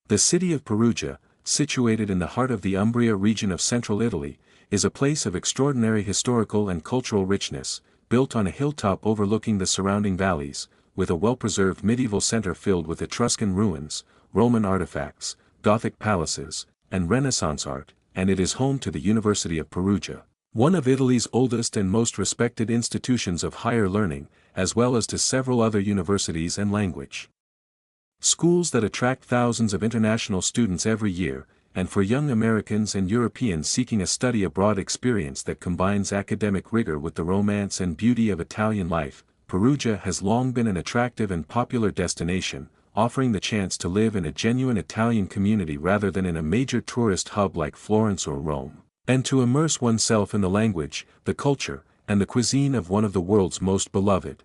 The city of Perugia, situated in the heart of the Umbria region of central Italy, is a place of extraordinary historical and cultural richness, built on a hilltop overlooking the surrounding valleys, with a well-preserved medieval center filled with Etruscan ruins, Roman artifacts, Gothic palaces, and Renaissance art, and it is home to the University of Perugia, one of Italy's oldest and most respected institutions of higher learning, as well as to several other universities and language schools that attract thousands of international students every year, and for young Americans and Europeans seeking a study abroad experience that combines academic rigor with the romance and beauty of Italian life, Perugia has long been an attractive and popular destination, offering the chance to live in a genuine Italian community rather than in a major tourist hub like Florence or Rome, and to immerse oneself in the language, the culture, and the cuisine of one of the world's most beloved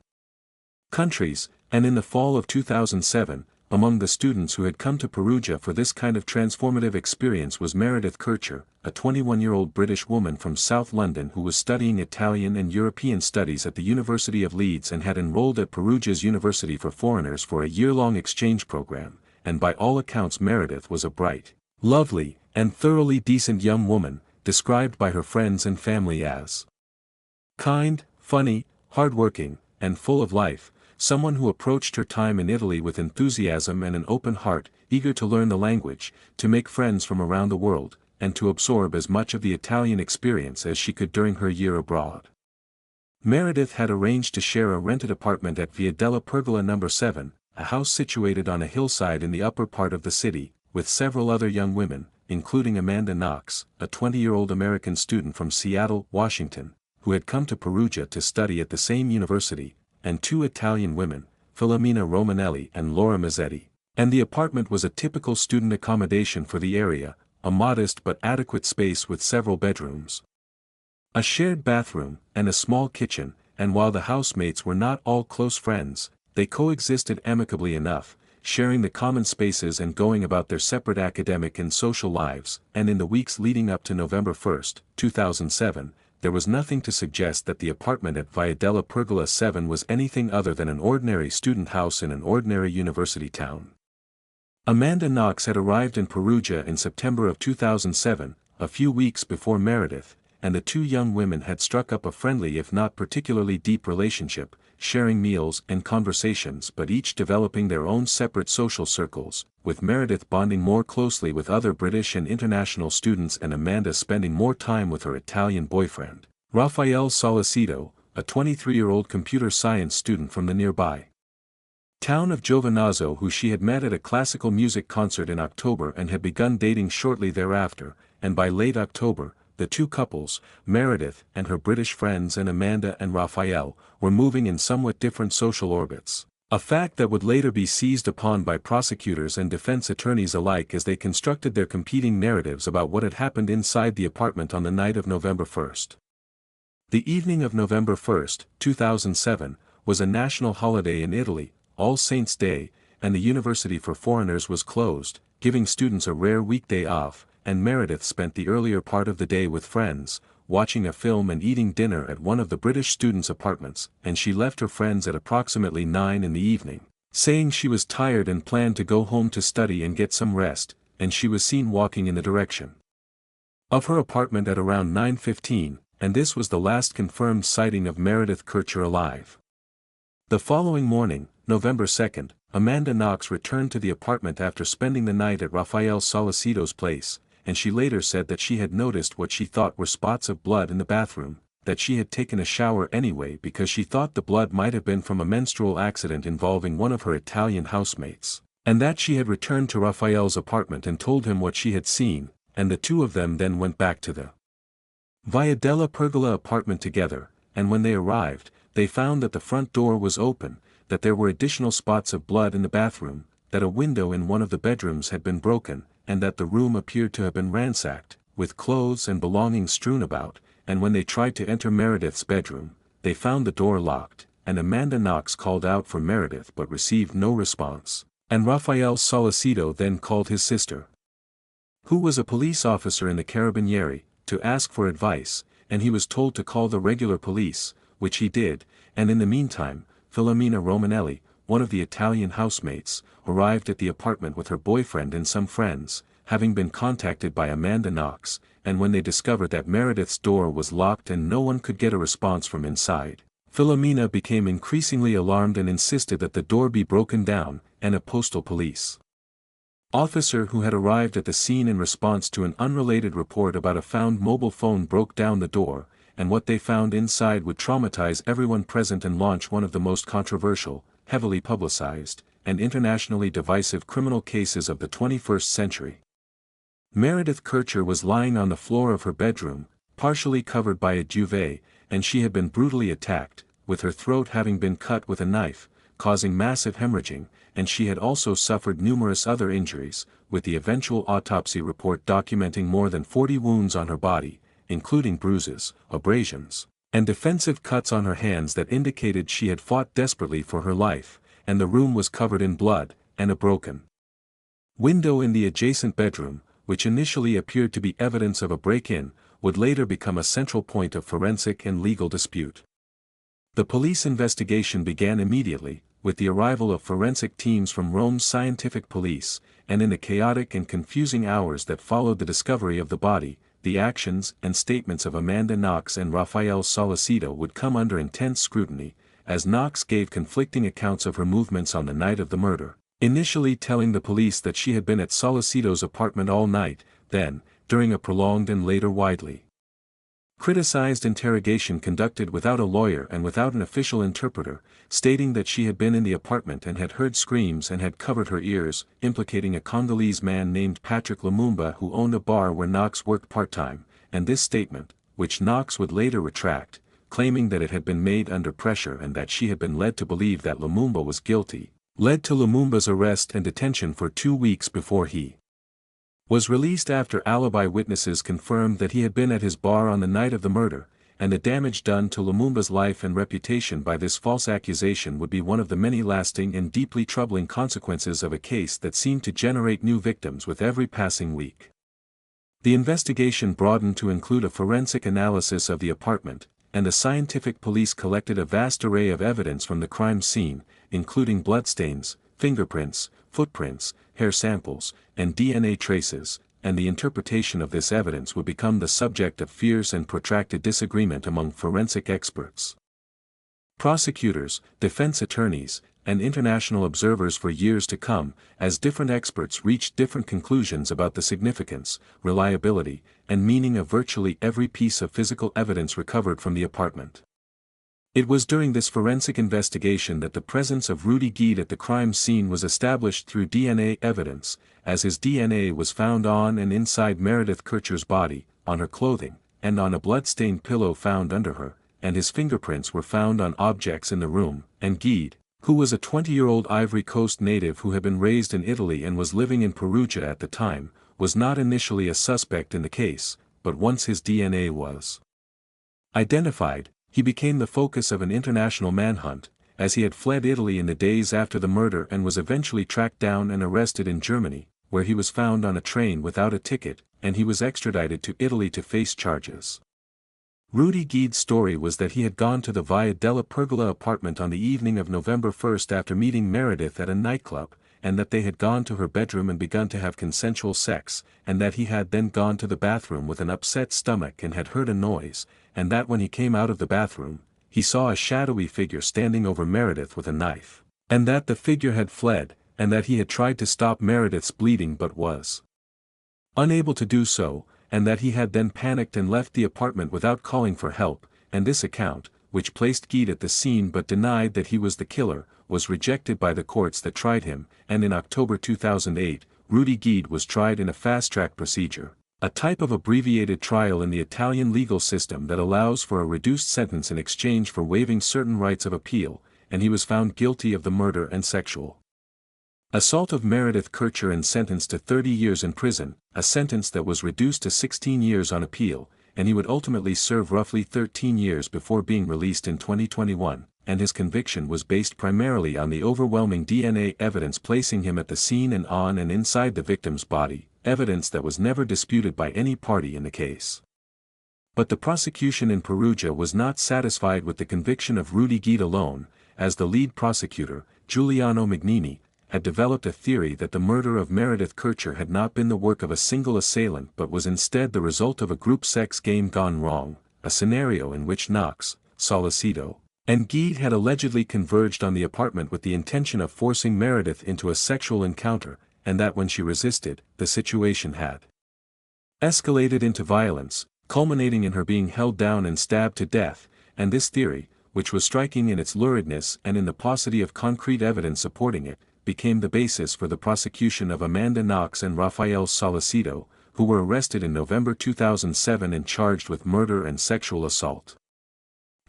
countries. And in the fall of 2007, among the students who had come to Perugia for this kind of transformative experience was Meredith Kircher, a 21-year-old British woman from South London who was studying Italian and European studies at the University of Leeds and had enrolled at Perugia's University for Foreigners for a year-long exchange program, and by all accounts Meredith was a bright, lovely, and thoroughly decent young woman, described by her friends and family as kind, funny, hardworking, and full of life, someone who approached her time in Italy with enthusiasm and an open heart, eager to learn the language, to make friends from around the world, and to absorb as much of the Italian experience as she could during her year abroad. Meredith had arranged to share a rented apartment at Via della Pergola No. 7, a house situated on a hillside in the upper part of the city, with several other young women, including Amanda Knox, a 20-year-old American student from Seattle, Washington, who had come to Perugia to study at the same university, and two Italian women, Filomena Romanelli and Laura Mazzetti. And the apartment was a typical student accommodation for the area, a modest but adequate space with several bedrooms, a shared bathroom, and a small kitchen, and while the housemates were not all close friends, they coexisted amicably enough, sharing the common spaces and going about their separate academic and social lives. And in the weeks leading up to November 1, 2007, there was nothing to suggest that the apartment at Via della Pergola 7 was anything other than an ordinary student house in an ordinary university town. Amanda Knox had arrived in Perugia in September of 2007, a few weeks before Meredith, and the two young women had struck up a friendly if not particularly deep relationship, sharing meals and conversations but each developing their own separate social circles, with Meredith bonding more closely with other British and international students and Amanda spending more time with her Italian boyfriend, Raffaele Solicito, a 23-year-old computer science student from the nearby town of Giovinazzo who she had met at a classical music concert in October and had begun dating shortly thereafter, and by late October, the two couples, Meredith and her British friends and Amanda and Raphael, were moving in somewhat different social orbits, a fact that would later be seized upon by prosecutors and defense attorneys alike as they constructed their competing narratives about what had happened inside the apartment on the night of November 1. The evening of November 1, 2007, was a national holiday in Italy, All Saints' Day, and the University for Foreigners was closed, giving students a rare weekday off, and Meredith spent the earlier part of the day with friends, watching a film and eating dinner at one of the British students' apartments, and she left her friends at approximately 9 in the evening, saying she was tired and planned to go home to study and get some rest, and she was seen walking in the direction of her apartment at around 9:15, and this was the last confirmed sighting of Meredith Kircher alive. The following morning, November 2, Amanda Knox returned to the apartment after spending the night at Raffaele Solicito's place, and she later said that she had noticed what she thought were spots of blood in the bathroom, that she had taken a shower anyway because she thought the blood might have been from a menstrual accident involving one of her Italian housemates, and that she had returned to Raffaele's apartment and told him what she had seen, and the two of them then went back to the Via della Pergola apartment together, and when they arrived, they found that the front door was open, that there were additional spots of blood in the bathroom, that a window in one of the bedrooms had been broken, and that the room appeared to have been ransacked, with clothes and belongings strewn about, and when they tried to enter Meredith's bedroom, they found the door locked, and Amanda Knox called out for Meredith but received no response, and Raffaele Solicito then called his sister, who was a police officer in the Carabinieri, to ask for advice, and he was told to call the regular police, which he did, and in the meantime, Filomena Romanelli, one of the Italian housemates, arrived at the apartment with her boyfriend and some friends, having been contacted by Amanda Knox, and when they discovered that Meredith's door was locked and no one could get a response from inside, Filomena became increasingly alarmed and insisted that the door be broken down, and a postal police officer who had arrived at the scene in response to an unrelated report about a found mobile phone broke down the door, and what they found inside would traumatize everyone present and launch one of the most controversial, heavily publicized, and internationally divisive criminal cases of the 21st century. Meredith Kircher was lying on the floor of her bedroom, partially covered by a duvet, and she had been brutally attacked, with her throat having been cut with a knife, causing massive hemorrhaging, and she had also suffered numerous other injuries, with the eventual autopsy report documenting more than 40 wounds on her body, including bruises, abrasions, and defensive cuts on her hands that indicated she had fought desperately for her life, and the room was covered in blood, and a broken window in the adjacent bedroom, which initially appeared to be evidence of a break-in, would later become a central point of forensic and legal dispute. The police investigation began immediately, with the arrival of forensic teams from Rome's scientific police, and in the chaotic and confusing hours that followed the discovery of the body, the actions and statements of Amanda Knox and Rafael Solicito would come under intense scrutiny, as Knox gave conflicting accounts of her movements on the night of the murder, initially telling the police that she had been at Solicito's apartment all night, then, during a prolonged and later widely criticized interrogation conducted without a lawyer and without an official interpreter, stating that she had been in the apartment and had heard screams and had covered her ears, implicating a Congolese man named Patrick Lumumba who owned a bar where Knox worked part-time, and this statement, which Knox would later retract, claiming that it had been made under pressure and that she had been led to believe that Lumumba was guilty, led to Lumumba's arrest and detention for 2 weeks before he was released after alibi witnesses confirmed that he had been at his bar on the night of the murder, and the damage done to Lumumba's life and reputation by this false accusation would be one of the many lasting and deeply troubling consequences of a case that seemed to generate new victims with every passing week. The investigation broadened to include a forensic analysis of the apartment, and the scientific police collected a vast array of evidence from the crime scene, including bloodstains, fingerprints, footprints, hair samples, and DNA traces, and the interpretation of this evidence would become the subject of fierce and protracted disagreement among forensic experts, prosecutors, defense attorneys, and international observers for years to come, as different experts reached different conclusions about the significance, reliability, and meaning of virtually every piece of physical evidence recovered from the apartment. It was during this forensic investigation that the presence of Rudy Guede at the crime scene was established through DNA evidence, as his DNA was found on and inside Meredith Kircher's body, on her clothing, and on a blood-stained pillow found under her, and his fingerprints were found on objects in the room, and Guede, who was a 20-year-old Ivory Coast native who had been raised in Italy and was living in Perugia at the time, was not initially a suspect in the case, but once his DNA was identified, he became the focus of an international manhunt, as he had fled Italy in the days after the murder and was eventually tracked down and arrested in Germany, where he was found on a train without a ticket, and he was extradited to Italy to face charges. Rudy Guede's story was that he had gone to the Via della Pergola apartment on the evening of November 1 after meeting Meredith at a nightclub, and that they had gone to her bedroom and begun to have consensual sex, and that he had then gone to the bathroom with an upset stomach and had heard a noise, and that when he came out of the bathroom, he saw a shadowy figure standing over Meredith with a knife, and that the figure had fled, and that he had tried to stop Meredith's bleeding but was unable to do so, and that he had then panicked and left the apartment without calling for help, and this account, which placed Guede at the scene but denied that he was the killer, was rejected by the courts that tried him, and in October 2008, Rudy Guede was tried in a fast-track procedure, a type of abbreviated trial in the Italian legal system that allows for a reduced sentence in exchange for waiving certain rights of appeal, and he was found guilty of the murder and sexual assault of Meredith Kircher and sentenced to 30 years in prison, a sentence that was reduced to 16 years on appeal, and he would ultimately serve roughly 13 years before being released in 2021, and his conviction was based primarily on the overwhelming DNA evidence placing him at the scene and on and inside the victim's body, evidence that was never disputed by any party in the case. But the prosecution in Perugia was not satisfied with the conviction of Rudy Guede alone, as the lead prosecutor, Giuliano Magnini, had developed a theory that the murder of Meredith Kircher had not been the work of a single assailant but was instead the result of a group sex game gone wrong, a scenario in which Knox, Solicito, and Guede had allegedly converged on the apartment with the intention of forcing Meredith into a sexual encounter, and that when she resisted, the situation had escalated into violence, culminating in her being held down and stabbed to death, and this theory, which was striking in its luridness and in the paucity of concrete evidence supporting it, became the basis for the prosecution of Amanda Knox and Rafael Solicito, who were arrested in November 2007 and charged with murder and sexual assault.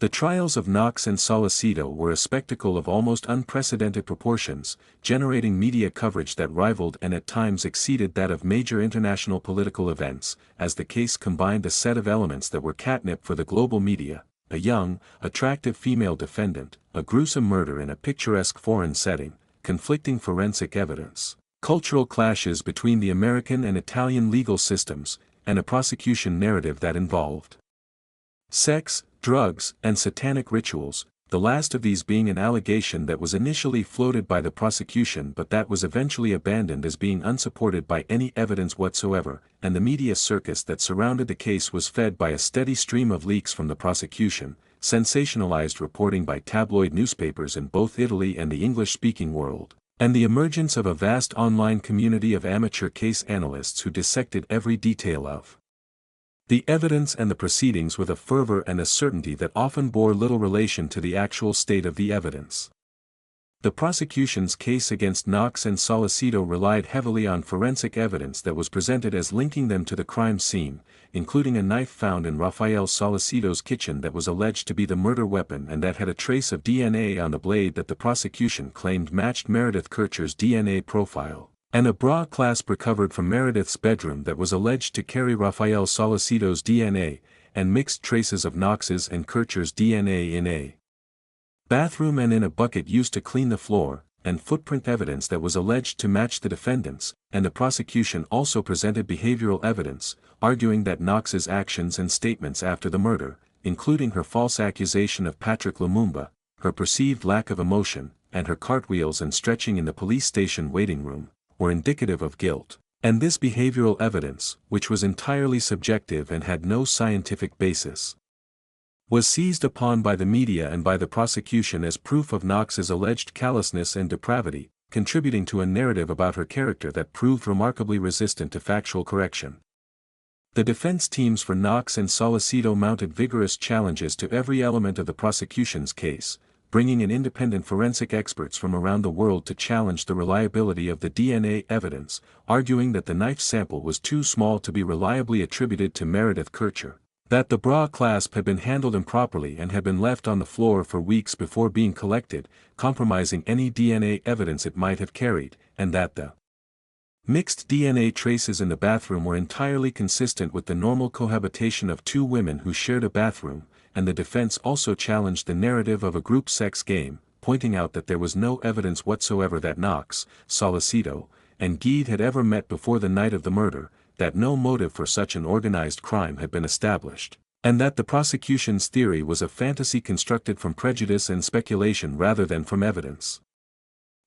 The trials of Knox and Sollecito were a spectacle of almost unprecedented proportions, generating media coverage that rivaled and at times exceeded that of major international political events, as the case combined a set of elements that were catnip for the global media: a young, attractive female defendant, a gruesome murder in a picturesque foreign setting, conflicting forensic evidence, cultural clashes between the American and Italian legal systems, and a prosecution narrative that involved sex, drugs, and satanic rituals, the last of these being an allegation that was initially floated by the prosecution but that was eventually abandoned as being unsupported by any evidence whatsoever, and the media circus that surrounded the case was fed by a steady stream of leaks from the prosecution, sensationalized reporting by tabloid newspapers in both Italy and the English-speaking world, and the emergence of a vast online community of amateur case analysts who dissected every detail of the evidence and the proceedings with a fervor and a certainty that often bore little relation to the actual state of the evidence. The prosecution's case against Knox and Sollecito relied heavily on forensic evidence that was presented as linking them to the crime scene, including a knife found in Rafael Sollecito's kitchen that was alleged to be the murder weapon and that had a trace of DNA on the blade that the prosecution claimed matched Meredith Kircher's DNA profile, and a bra clasp recovered from Meredith's bedroom that was alleged to carry Rafael Sollecito's DNA, and mixed traces of Knox's and Kircher's DNA in a bathroom and in a bucket used to clean the floor, and footprint evidence that was alleged to match the defendants, and the prosecution also presented behavioral evidence, arguing that Knox's actions and statements after the murder, including her false accusation of Patrick Lumumba, her perceived lack of emotion, and her cartwheels and stretching in the police station waiting room, were indicative of guilt, and this behavioral evidence, which was entirely subjective and had no scientific basis, was seized upon by the media and by the prosecution as proof of Knox's alleged callousness and depravity, contributing to a narrative about her character that proved remarkably resistant to factual correction. The defense teams for Knox and Sollecito mounted vigorous challenges to every element of the prosecution's case, bringing in independent forensic experts from around the world to challenge the reliability of the DNA evidence, arguing that the knife sample was too small to be reliably attributed to Meredith Kircher, that the bra clasp had been handled improperly and had been left on the floor for weeks before being collected, compromising any DNA evidence it might have carried, and that the mixed DNA traces in the bathroom were entirely consistent with the normal cohabitation of two women who shared a bathroom, and the defense also challenged the narrative of a group sex game, pointing out that there was no evidence whatsoever that Knox, Sollecito, and Gide had ever met before the night of the murder, that no motive for such an organized crime had been established, and that the prosecution's theory was a fantasy constructed from prejudice and speculation rather than from evidence.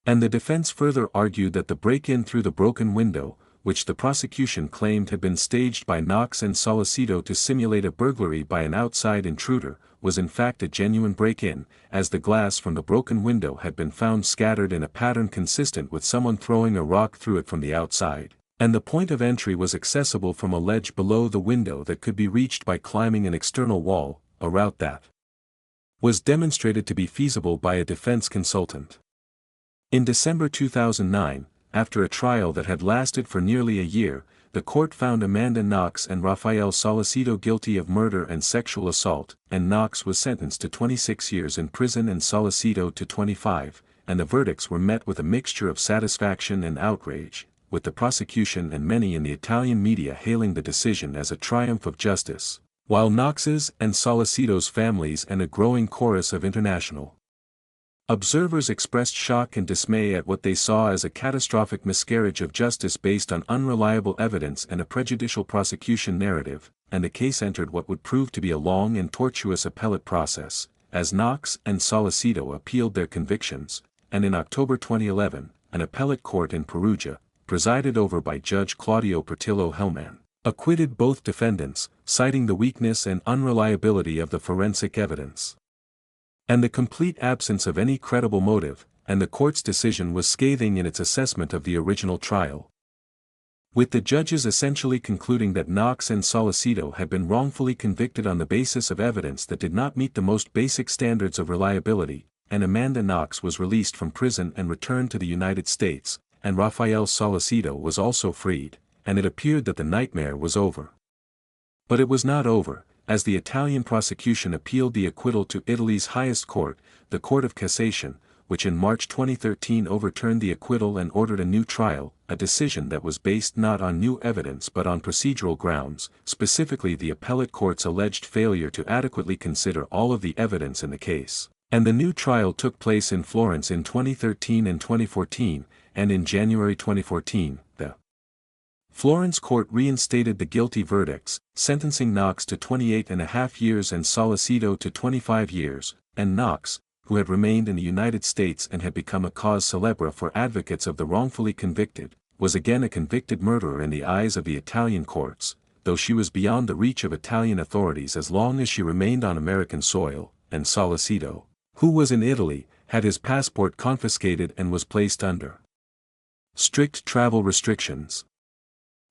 And the defense further argued that the break-in through the broken window, which the prosecution claimed had been staged by Knox and Sollecito to simulate a burglary by an outside intruder, was in fact a genuine break-in, as the glass from the broken window had been found scattered in a pattern consistent with someone throwing a rock through it from the outside, and the point of entry was accessible from a ledge below the window that could be reached by climbing an external wall, a route that was demonstrated to be feasible by a defense consultant. In December 2009, after a trial that had lasted for nearly a year, the court found Amanda Knox and Rafael Sollecito guilty of murder and sexual assault, and Knox was sentenced to 26 years in prison and Sollecito to 25, and the verdicts were met with a mixture of satisfaction and outrage, with the prosecution and many in the Italian media hailing the decision as a triumph of justice, while Knox's and Sollecito's families and a growing chorus of international observers expressed shock and dismay at what they saw as a catastrophic miscarriage of justice based on unreliable evidence and a prejudicial prosecution narrative, and the case entered what would prove to be a long and tortuous appellate process, as Knox and Sollecito appealed their convictions, and in October 2011, an appellate court in Perugia, presided over by Judge Claudio Pertillo Hellman, acquitted both defendants, citing the weakness and unreliability of the forensic evidence and the complete absence of any credible motive, and the court's decision was scathing in its assessment of the original trial, with the judges essentially concluding that Knox and Sollecito had been wrongfully convicted on the basis of evidence that did not meet the most basic standards of reliability, and Amanda Knox was released from prison and returned to the United States, and Rafael Sollecito was also freed, and it appeared that the nightmare was over. But it was not over, as the Italian prosecution appealed the acquittal to Italy's highest court, the Court of Cassation, which in March 2013 overturned the acquittal and ordered a new trial, a decision that was based not on new evidence but on procedural grounds, specifically the appellate court's alleged failure to adequately consider all of the evidence in the case. And the new trial took place in Florence in 2013 and 2014, and in January 2014, the Florence court reinstated the guilty verdicts, sentencing Knox to 28.5 years and Solicito to 25 years, and Knox, who had remained in the United States and had become a cause célèbre for advocates of the wrongfully convicted, was again a convicted murderer in the eyes of the Italian courts, though she was beyond the reach of Italian authorities as long as she remained on American soil, and Solicito, who was in Italy, had his passport confiscated and was placed under strict travel restrictions.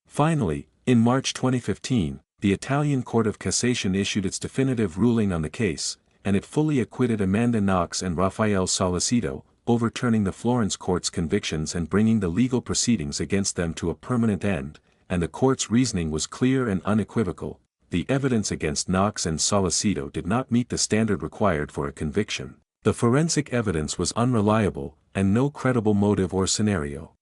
Finally, in March 2015, the Italian Court of Cassation issued its definitive ruling on the case, and it fully acquitted Amanda Knox and Rafael Solicito, overturning the Florence court's convictions and bringing the legal proceedings against them to a permanent end, and the court's reasoning was clear and unequivocal. The evidence against Knox and Solicito did not meet the standard required for a conviction. The forensic evidence was unreliable, and no credible motive or scenario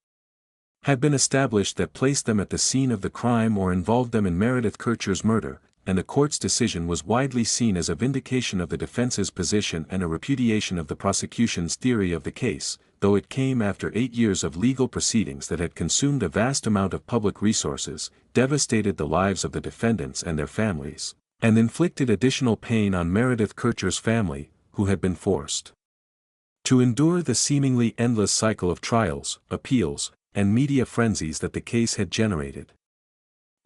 had been established that placed them at the scene of the crime or involved them in Meredith Kercher's murder, and the court's decision was widely seen as a vindication of the defense's position and a repudiation of the prosecution's theory of the case, though it came after 8 years of legal proceedings that had consumed a vast amount of public resources, devastated the lives of the defendants and their families, and inflicted additional pain on Meredith Kercher's family, who had been forced to endure the seemingly endless cycle of trials, appeals, and media frenzies that the case had generated.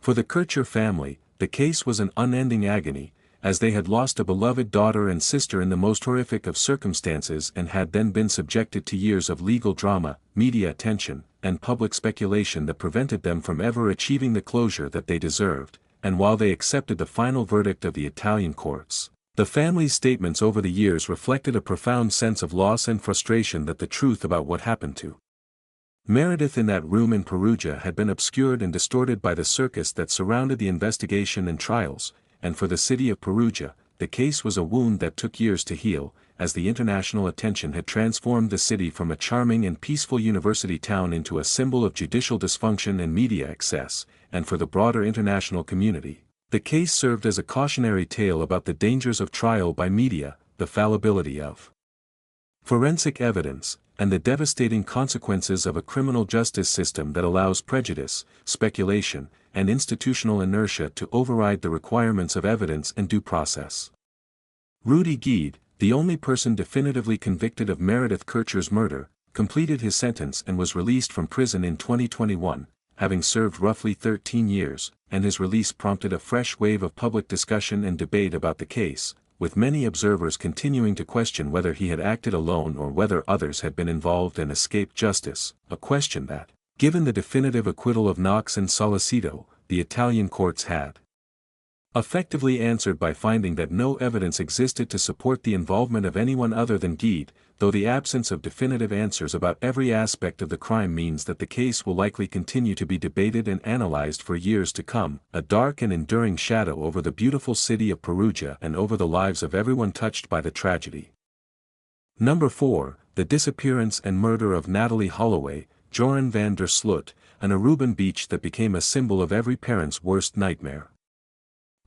For the Kercher family, the case was an unending agony, as they had lost a beloved daughter and sister in the most horrific of circumstances and had then been subjected to years of legal drama, media attention, and public speculation that prevented them from ever achieving the closure that they deserved, and while they accepted the final verdict of the Italian courts, the family's statements over the years reflected a profound sense of loss and frustration that the truth about what happened to Meredith in that room in Perugia had been obscured and distorted by the circus that surrounded the investigation and trials, and for the city of Perugia, the case was a wound that took years to heal, as the international attention had transformed the city from a charming and peaceful university town into a symbol of judicial dysfunction and media excess, and for the broader international community, the case served as a cautionary tale about the dangers of trial by media, the fallibility of forensic evidence, and the devastating consequences of a criminal justice system that allows prejudice, speculation, and institutional inertia to override the requirements of evidence and due process. Rudy Gide, the only person definitively convicted of Meredith Kercher's murder, completed his sentence and was released from prison in 2021, having served roughly 13 years, and his release prompted a fresh wave of public discussion and debate about the case, with many observers continuing to question whether he had acted alone or whether others had been involved and escaped justice, a question that, given the definitive acquittal of Knox and Solicito, the Italian courts had effectively answered by finding that no evidence existed to support the involvement of anyone other than Gide, though the absence of definitive answers about every aspect of the crime means that the case will likely continue to be debated and analyzed for years to come, a dark and enduring shadow over the beautiful city of Perugia and over the lives of everyone touched by the tragedy. Number 4, the disappearance and murder of Natalie Holloway, Joran van der Sloot, an Aruban beach that became a symbol of every parent's worst nightmare.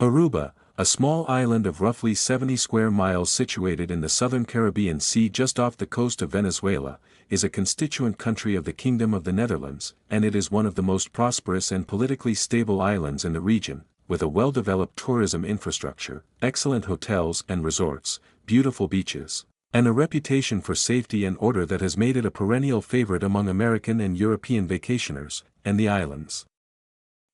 Aruba, a small island of roughly 70 square miles situated in the southern Caribbean Sea just off the coast of Venezuela, is a constituent country of the Kingdom of the Netherlands, and it is one of the most prosperous and politically stable islands in the region, with a well-developed tourism infrastructure, excellent hotels and resorts, beautiful beaches, and a reputation for safety and order that has made it a perennial favorite among American and European vacationers, and the islands.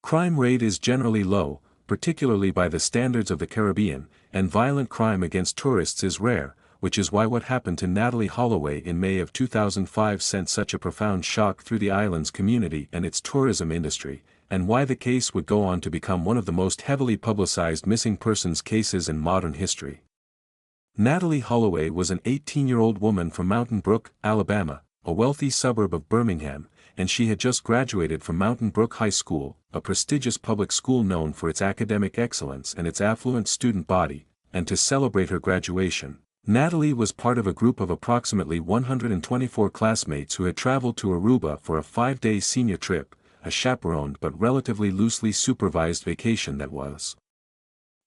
Crime rate is generally low, particularly by the standards of the Caribbean, and violent crime against tourists is rare, which is why what happened to Natalie Holloway in May of 2005 sent such a profound shock through the island's community and its tourism industry, and why the case would go on to become one of the most heavily publicized missing persons cases in modern history. Natalie Holloway was an 18-year-old woman from Mountain Brook, Alabama, a wealthy suburb of Birmingham, and she had just graduated from Mountain Brook High School, a prestigious public school known for its academic excellence and its affluent student body, and to celebrate her graduation, Natalie was part of a group of approximately 124 classmates who had traveled to Aruba for a 5-day senior trip, a chaperoned but relatively loosely supervised vacation that was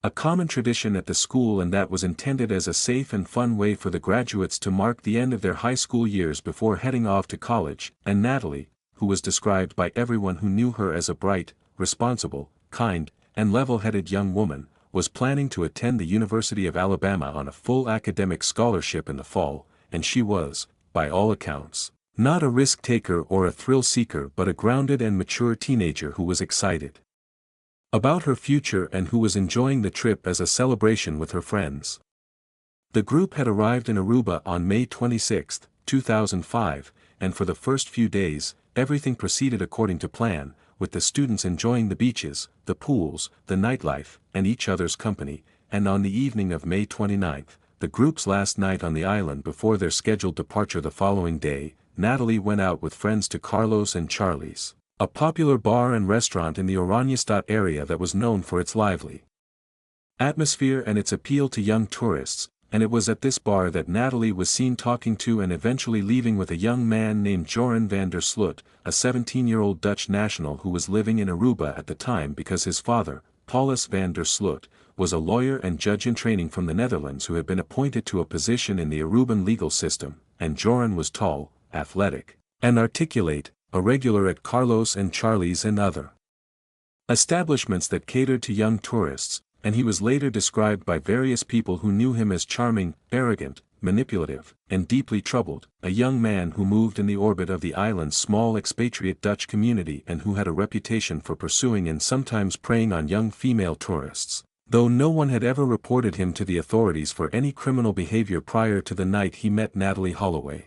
a common tradition at the school and that was intended as a safe and fun way for the graduates to mark the end of their high school years before heading off to college, and Natalie, who was described by everyone who knew her as a bright, responsible, kind, and level-headed young woman, was planning to attend the University of Alabama on a full academic scholarship in the fall, and she was, by all accounts, not a risk-taker or a thrill-seeker but a grounded and mature teenager who was excited about her future and who was enjoying the trip as a celebration with her friends. The group had arrived in Aruba on May 26, 2005, and for the first few days, everything proceeded according to plan, with the students enjoying the beaches, the pools, the nightlife, and each other's company, and on the evening of May 29, the group's last night on the island before their scheduled departure the following day, Natalie went out with friends to Carlos and Charlie's, a popular bar and restaurant in the Oranjestad area that was known for its lively atmosphere and its appeal to young tourists, and it was at this bar that Natalie was seen talking to and eventually leaving with a young man named Joran van der Sloot, a 17-year-old Dutch national who was living in Aruba at the time because his father, Paulus van der Sloot, was a lawyer and judge in training from the Netherlands who had been appointed to a position in the Aruban legal system, and Joran was tall, athletic, and articulate, a regular at Carlos and Charlie's and other establishments that catered to young tourists, and he was later described by various people who knew him as charming, arrogant, manipulative, and deeply troubled, a young man who moved in the orbit of the island's small expatriate Dutch community and who had a reputation for pursuing and sometimes preying on young female tourists, though no one had ever reported him to the authorities for any criminal behavior prior to the night he met Natalie Holloway.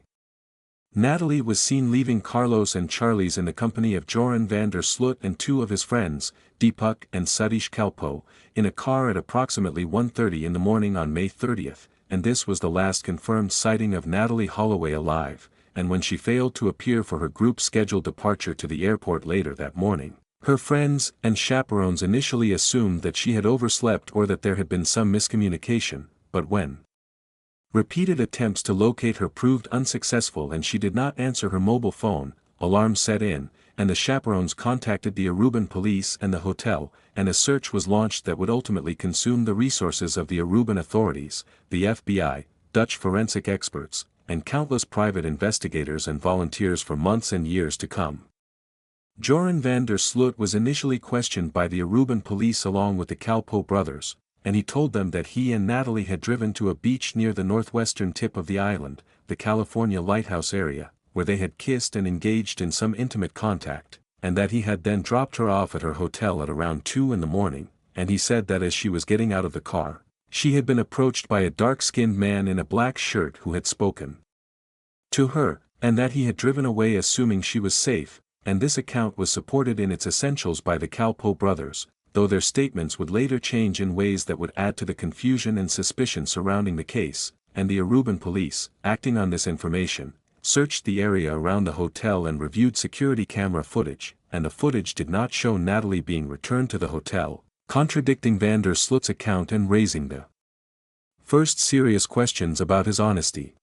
Natalie was seen leaving Carlos and Charlie's in the company of Joran van der Sloot and two of his friends, Deepak and Satish Kalpo, in a car at approximately 1:30 in the morning on May 30, and this was the last confirmed sighting of Natalie Holloway alive, and when she failed to appear for her group's scheduled departure to the airport later that morning, her friends and chaperones initially assumed that she had overslept or that there had been some miscommunication, but when repeated attempts to locate her proved unsuccessful and she did not answer her mobile phone, alarms set in, and the chaperones contacted the Aruban police and the hotel, and a search was launched that would ultimately consume the resources of the Aruban authorities, the FBI, Dutch forensic experts, and countless private investigators and volunteers for months and years to come. Joran van der Sloot was initially questioned by the Aruban police along with the Kalpo brothers, and he told them that he and Natalie had driven to a beach near the northwestern tip of the island, the California Lighthouse area, where they had kissed and engaged in some intimate contact, and that he had then dropped her off at her hotel at around 2 in the morning, and he said that as she was getting out of the car, she had been approached by a dark-skinned man in a black shirt who had spoken to her, and that he had driven away assuming she was safe, and this account was supported in its essentials by the Kalpo brothers, though their statements would later change in ways that would add to the confusion and suspicion surrounding the case, and the Aruban police, acting on this information, searched the area around the hotel and reviewed security camera footage, and the footage did not show Natalie being returned to the hotel, contradicting van der Sloot's account and raising the first serious questions about his honesty.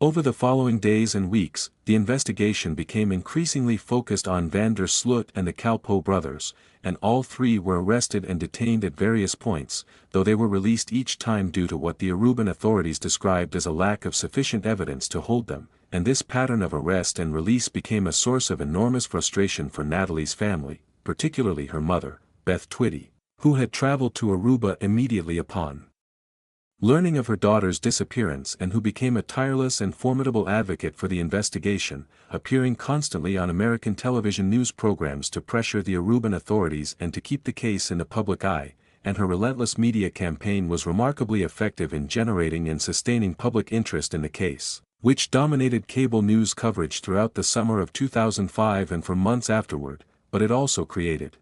Over the following days and weeks, the investigation became increasingly focused on van der Sloot and the Kalpo brothers, and all three were arrested and detained at various points, though they were released each time due to what the Aruban authorities described as a lack of sufficient evidence to hold them, and this pattern of arrest and release became a source of enormous frustration for Natalie's family, particularly her mother, Beth Twitty, who had traveled to Aruba immediately upon learning of her daughter's disappearance and who became a tireless and formidable advocate for the investigation, appearing constantly on American television news programs to pressure the Aruban authorities and to keep the case in the public eye, and her relentless media campaign was remarkably effective in generating and sustaining public interest in the case, which dominated cable news coverage throughout the summer of 2005 and for months afterward, but it also created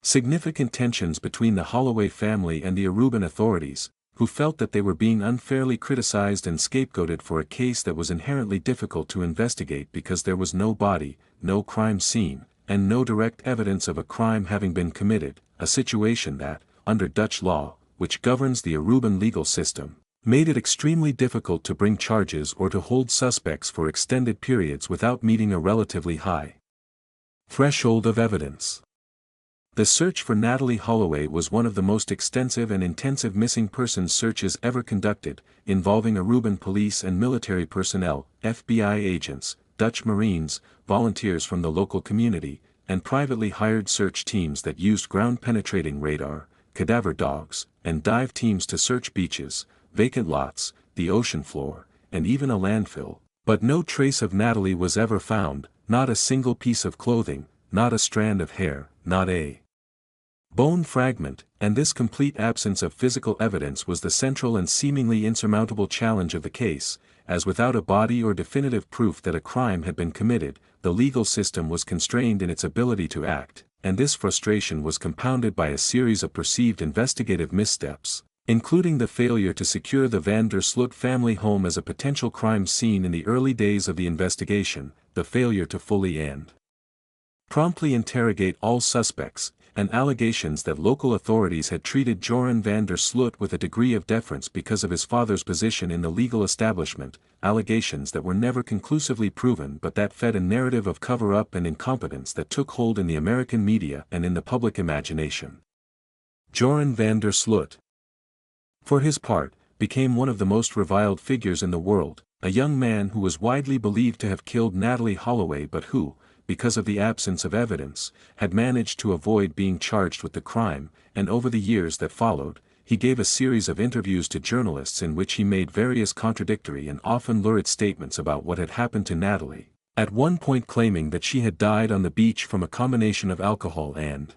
significant tensions between the Holloway family and the Aruban authorities, who felt that they were being unfairly criticized and scapegoated for a case that was inherently difficult to investigate because there was no body, no crime scene, and no direct evidence of a crime having been committed, a situation that, under Dutch law, which governs the Aruban legal system, made it extremely difficult to bring charges or to hold suspects for extended periods without meeting a relatively high threshold of evidence. The search for Natalie Holloway was one of the most extensive and intensive missing persons searches ever conducted, involving Aruban police and military personnel, FBI agents, Dutch Marines, volunteers from the local community, and privately hired search teams that used ground-penetrating radar, cadaver dogs, and dive teams to search beaches, vacant lots, the ocean floor, and even a landfill. But no trace of Natalie was ever found, not a single piece of clothing, not a strand of hair, not a bone fragment, and this complete absence of physical evidence was the central and seemingly insurmountable challenge of the case, as without a body or definitive proof that a crime had been committed, the legal system was constrained in its ability to act, and this frustration was compounded by a series of perceived investigative missteps, including the failure to secure the van der Sloot family home as a potential crime scene in the early days of the investigation, the failure to fully and promptly interrogate all suspects, and allegations that local authorities had treated Joran van der Sloot with a degree of deference because of his father's position in the legal establishment, allegations that were never conclusively proven but that fed a narrative of cover-up and incompetence that took hold in the American media and in the public imagination. Joran van der Sloot, for his part, became one of the most reviled figures in the world, a young man who was widely believed to have killed Natalie Holloway but who, because of the absence of evidence, had managed to avoid being charged with the crime, and over the years that followed, he gave a series of interviews to journalists in which he made various contradictory and often lurid statements about what had happened to Natalie, at one point claiming that she had died on the beach from a combination of alcohol and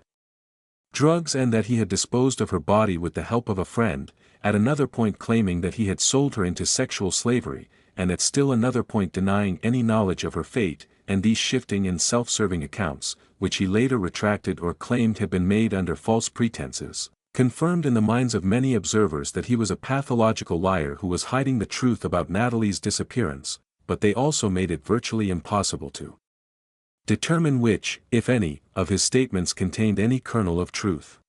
drugs and that he had disposed of her body with the help of a friend, at another point claiming that he had sold her into sexual slavery, and at still another point denying any knowledge of her fate, and these shifting and self-serving accounts, which he later retracted or claimed had been made under false pretenses, confirmed in the minds of many observers that he was a pathological liar who was hiding the truth about Natalie's disappearance, but they also made it virtually impossible to determine which, if any, of his statements contained any kernel of truth.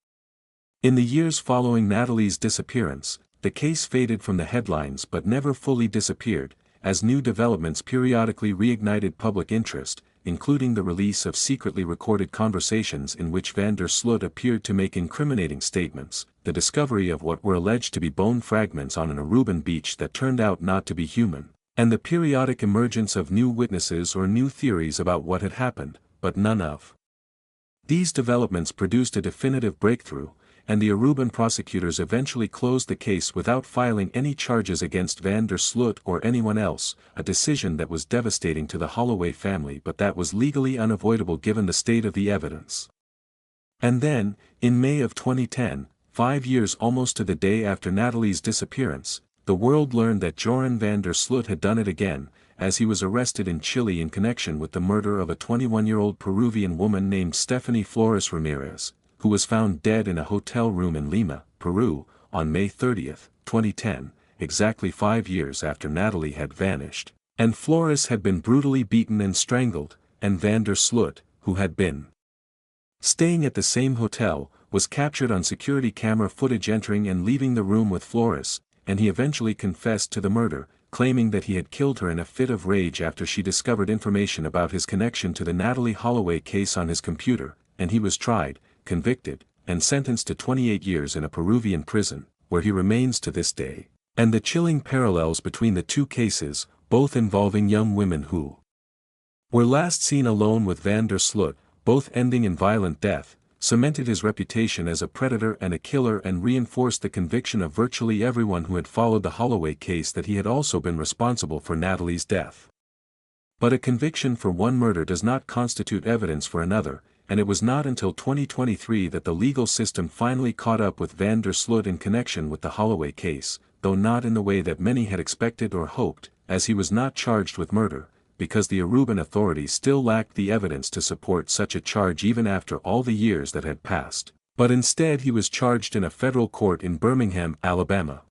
In the years following Natalie's disappearance, the case faded from the headlines but never fully disappeared, as new developments periodically reignited public interest, including the release of secretly recorded conversations in which van der Sloot appeared to make incriminating statements, the discovery of what were alleged to be bone fragments on an Aruban beach that turned out not to be human, and the periodic emergence of new witnesses or new theories about what had happened, but none of these developments produced a definitive breakthrough, and the Aruban prosecutors eventually closed the case without filing any charges against van der Sloot or anyone else, a decision that was devastating to the Holloway family but that was legally unavoidable given the state of the evidence. And then, in May of 2010, 5 years almost to the day after Natalie's disappearance, the world learned that Joran van der Sloot had done it again, as he was arrested in Chile in connection with the murder of a 21-year-old Peruvian woman named Stephanie Flores Ramirez, who was found dead in a hotel room in Lima, Peru, on May 30, 2010, exactly 5 years after Natalie had vanished, and Flores had been brutally beaten and strangled, and van der Sloot, who had been staying at the same hotel, was captured on security camera footage entering and leaving the room with Flores, and he eventually confessed to the murder, claiming that he had killed her in a fit of rage after she discovered information about his connection to the Natalie Holloway case on his computer, and he was tried, convicted, and sentenced to 28 years in a Peruvian prison, where he remains to this day. And the chilling parallels between the two cases, both involving young women who were last seen alone with van der Sloot, both ending in violent death, cemented his reputation as a predator and a killer and reinforced the conviction of virtually everyone who had followed the Holloway case that he had also been responsible for Natalie's death. But a conviction for one murder does not constitute evidence for another, and it was not until 2023 that the legal system finally caught up with van der Sloot in connection with the Holloway case, though not in the way that many had expected or hoped, as he was not charged with murder, because the Aruban authorities still lacked the evidence to support such a charge even after all the years that had passed, but instead he was charged in a federal court in Birmingham, Alabama.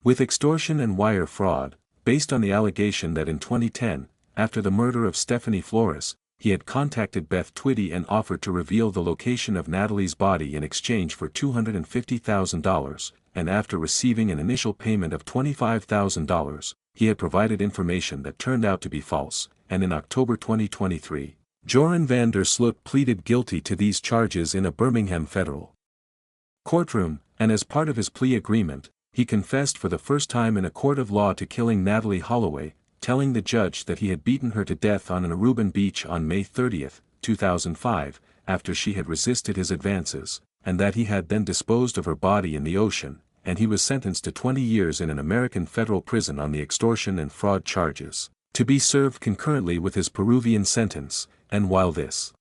with extortion and wire fraud, based on the allegation that in 2010, after the murder of Stephanie Flores, he had contacted Beth Twitty and offered to reveal the location of Natalie's body in exchange for $250,000, and after receiving an initial payment of $25,000, he had provided information that turned out to be false, and in October 2023, Joran van der Sloot pleaded guilty to these charges in a Birmingham federal courtroom, and as part of his plea agreement, he confessed for the first time in a court of law to killing Natalie Holloway, telling the judge that he had beaten her to death on an Aruban beach on May 30, 2005, after she had resisted his advances, and that he had then disposed of her body in the ocean, and he was sentenced to 20 years in an American federal prison on the extortion and fraud charges, to be served concurrently with his Peruvian sentence, and while this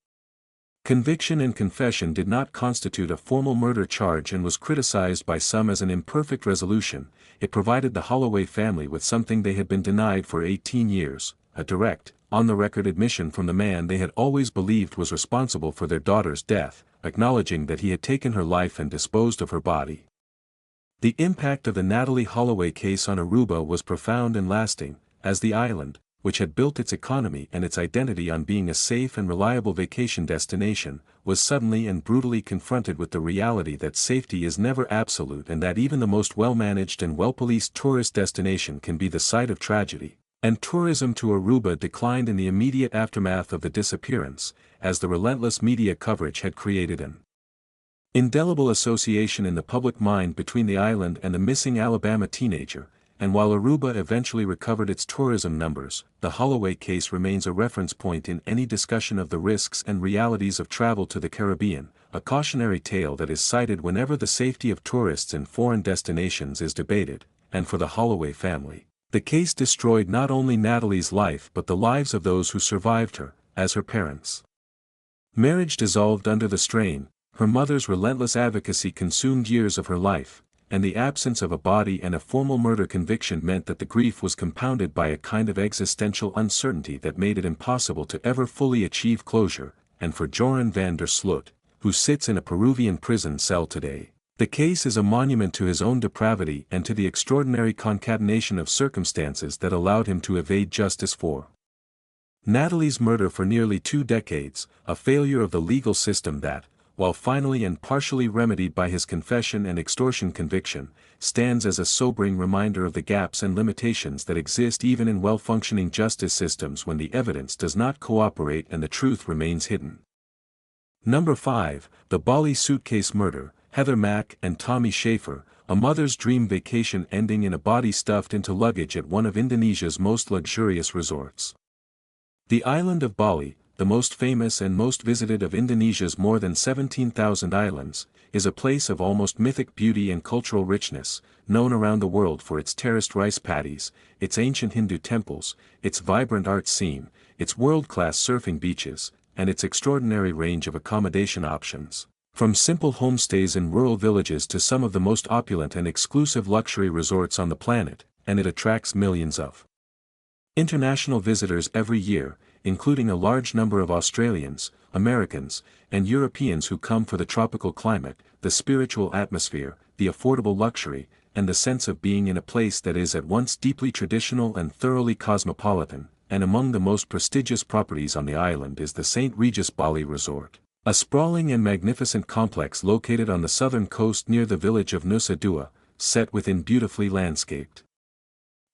conviction and confession did not constitute a formal murder charge and was criticized by some as an imperfect resolution, it provided the Holloway family with something they had been denied for 18 years, a direct, on-the-record admission from the man they had always believed was responsible for their daughter's death, acknowledging that he had taken her life and disposed of her body. The impact of the Natalie Holloway case on Aruba was profound and lasting, as the island, which had built its economy and its identity on being a safe and reliable vacation destination, was suddenly and brutally confronted with the reality that safety is never absolute and that even the most well-managed and well-policed tourist destination can be the site of tragedy, and tourism to Aruba declined in the immediate aftermath of the disappearance, as the relentless media coverage had created an indelible association in the public mind between the island and the missing Alabama teenager. And while Aruba eventually recovered its tourism numbers, the Holloway case remains a reference point in any discussion of the risks and realities of travel to the Caribbean, a cautionary tale that is cited whenever the safety of tourists in foreign destinations is debated, and for the Holloway family, the case destroyed not only Natalie's life but the lives of those who survived her, as her parents' marriage dissolved under the strain, her mother's relentless advocacy consumed years of her life, and the absence of a body and a formal murder conviction meant that the grief was compounded by a kind of existential uncertainty that made it impossible to ever fully achieve closure, and for Joran van der Sloot, who sits in a Peruvian prison cell today, the case is a monument to his own depravity and to the extraordinary concatenation of circumstances that allowed him to evade justice for Natalie's murder for nearly 2 decades, a failure of the legal system that, while finally and partially remedied by his confession and extortion conviction, stands as a sobering reminder of the gaps and limitations that exist even in well-functioning justice systems when the evidence does not cooperate and the truth remains hidden. Number 5, the Bali suitcase murder, Heather Mack and Tommy Schaefer, a mother's dream vacation ending in a body stuffed into luggage at one of Indonesia's most luxurious resorts. The island of Bali, the most famous and most visited of Indonesia's more than 17,000 islands, is a place of almost mythic beauty and cultural richness, known around the world for its terraced rice paddies, its ancient Hindu temples, its vibrant art scene, its world-class surfing beaches, and its extraordinary range of accommodation options, from simple homestays in rural villages to some of the most opulent and exclusive luxury resorts on the planet, and it attracts millions of international visitors every year, including a large number of Australians, Americans, and Europeans who come for the tropical climate, the spiritual atmosphere, the affordable luxury, and the sense of being in a place that is at once deeply traditional and thoroughly cosmopolitan, and among the most prestigious properties on the island is the St. Regis Bali Resort, a sprawling and magnificent complex located on the southern coast near the village of Nusa Dua, set within beautifully landscaped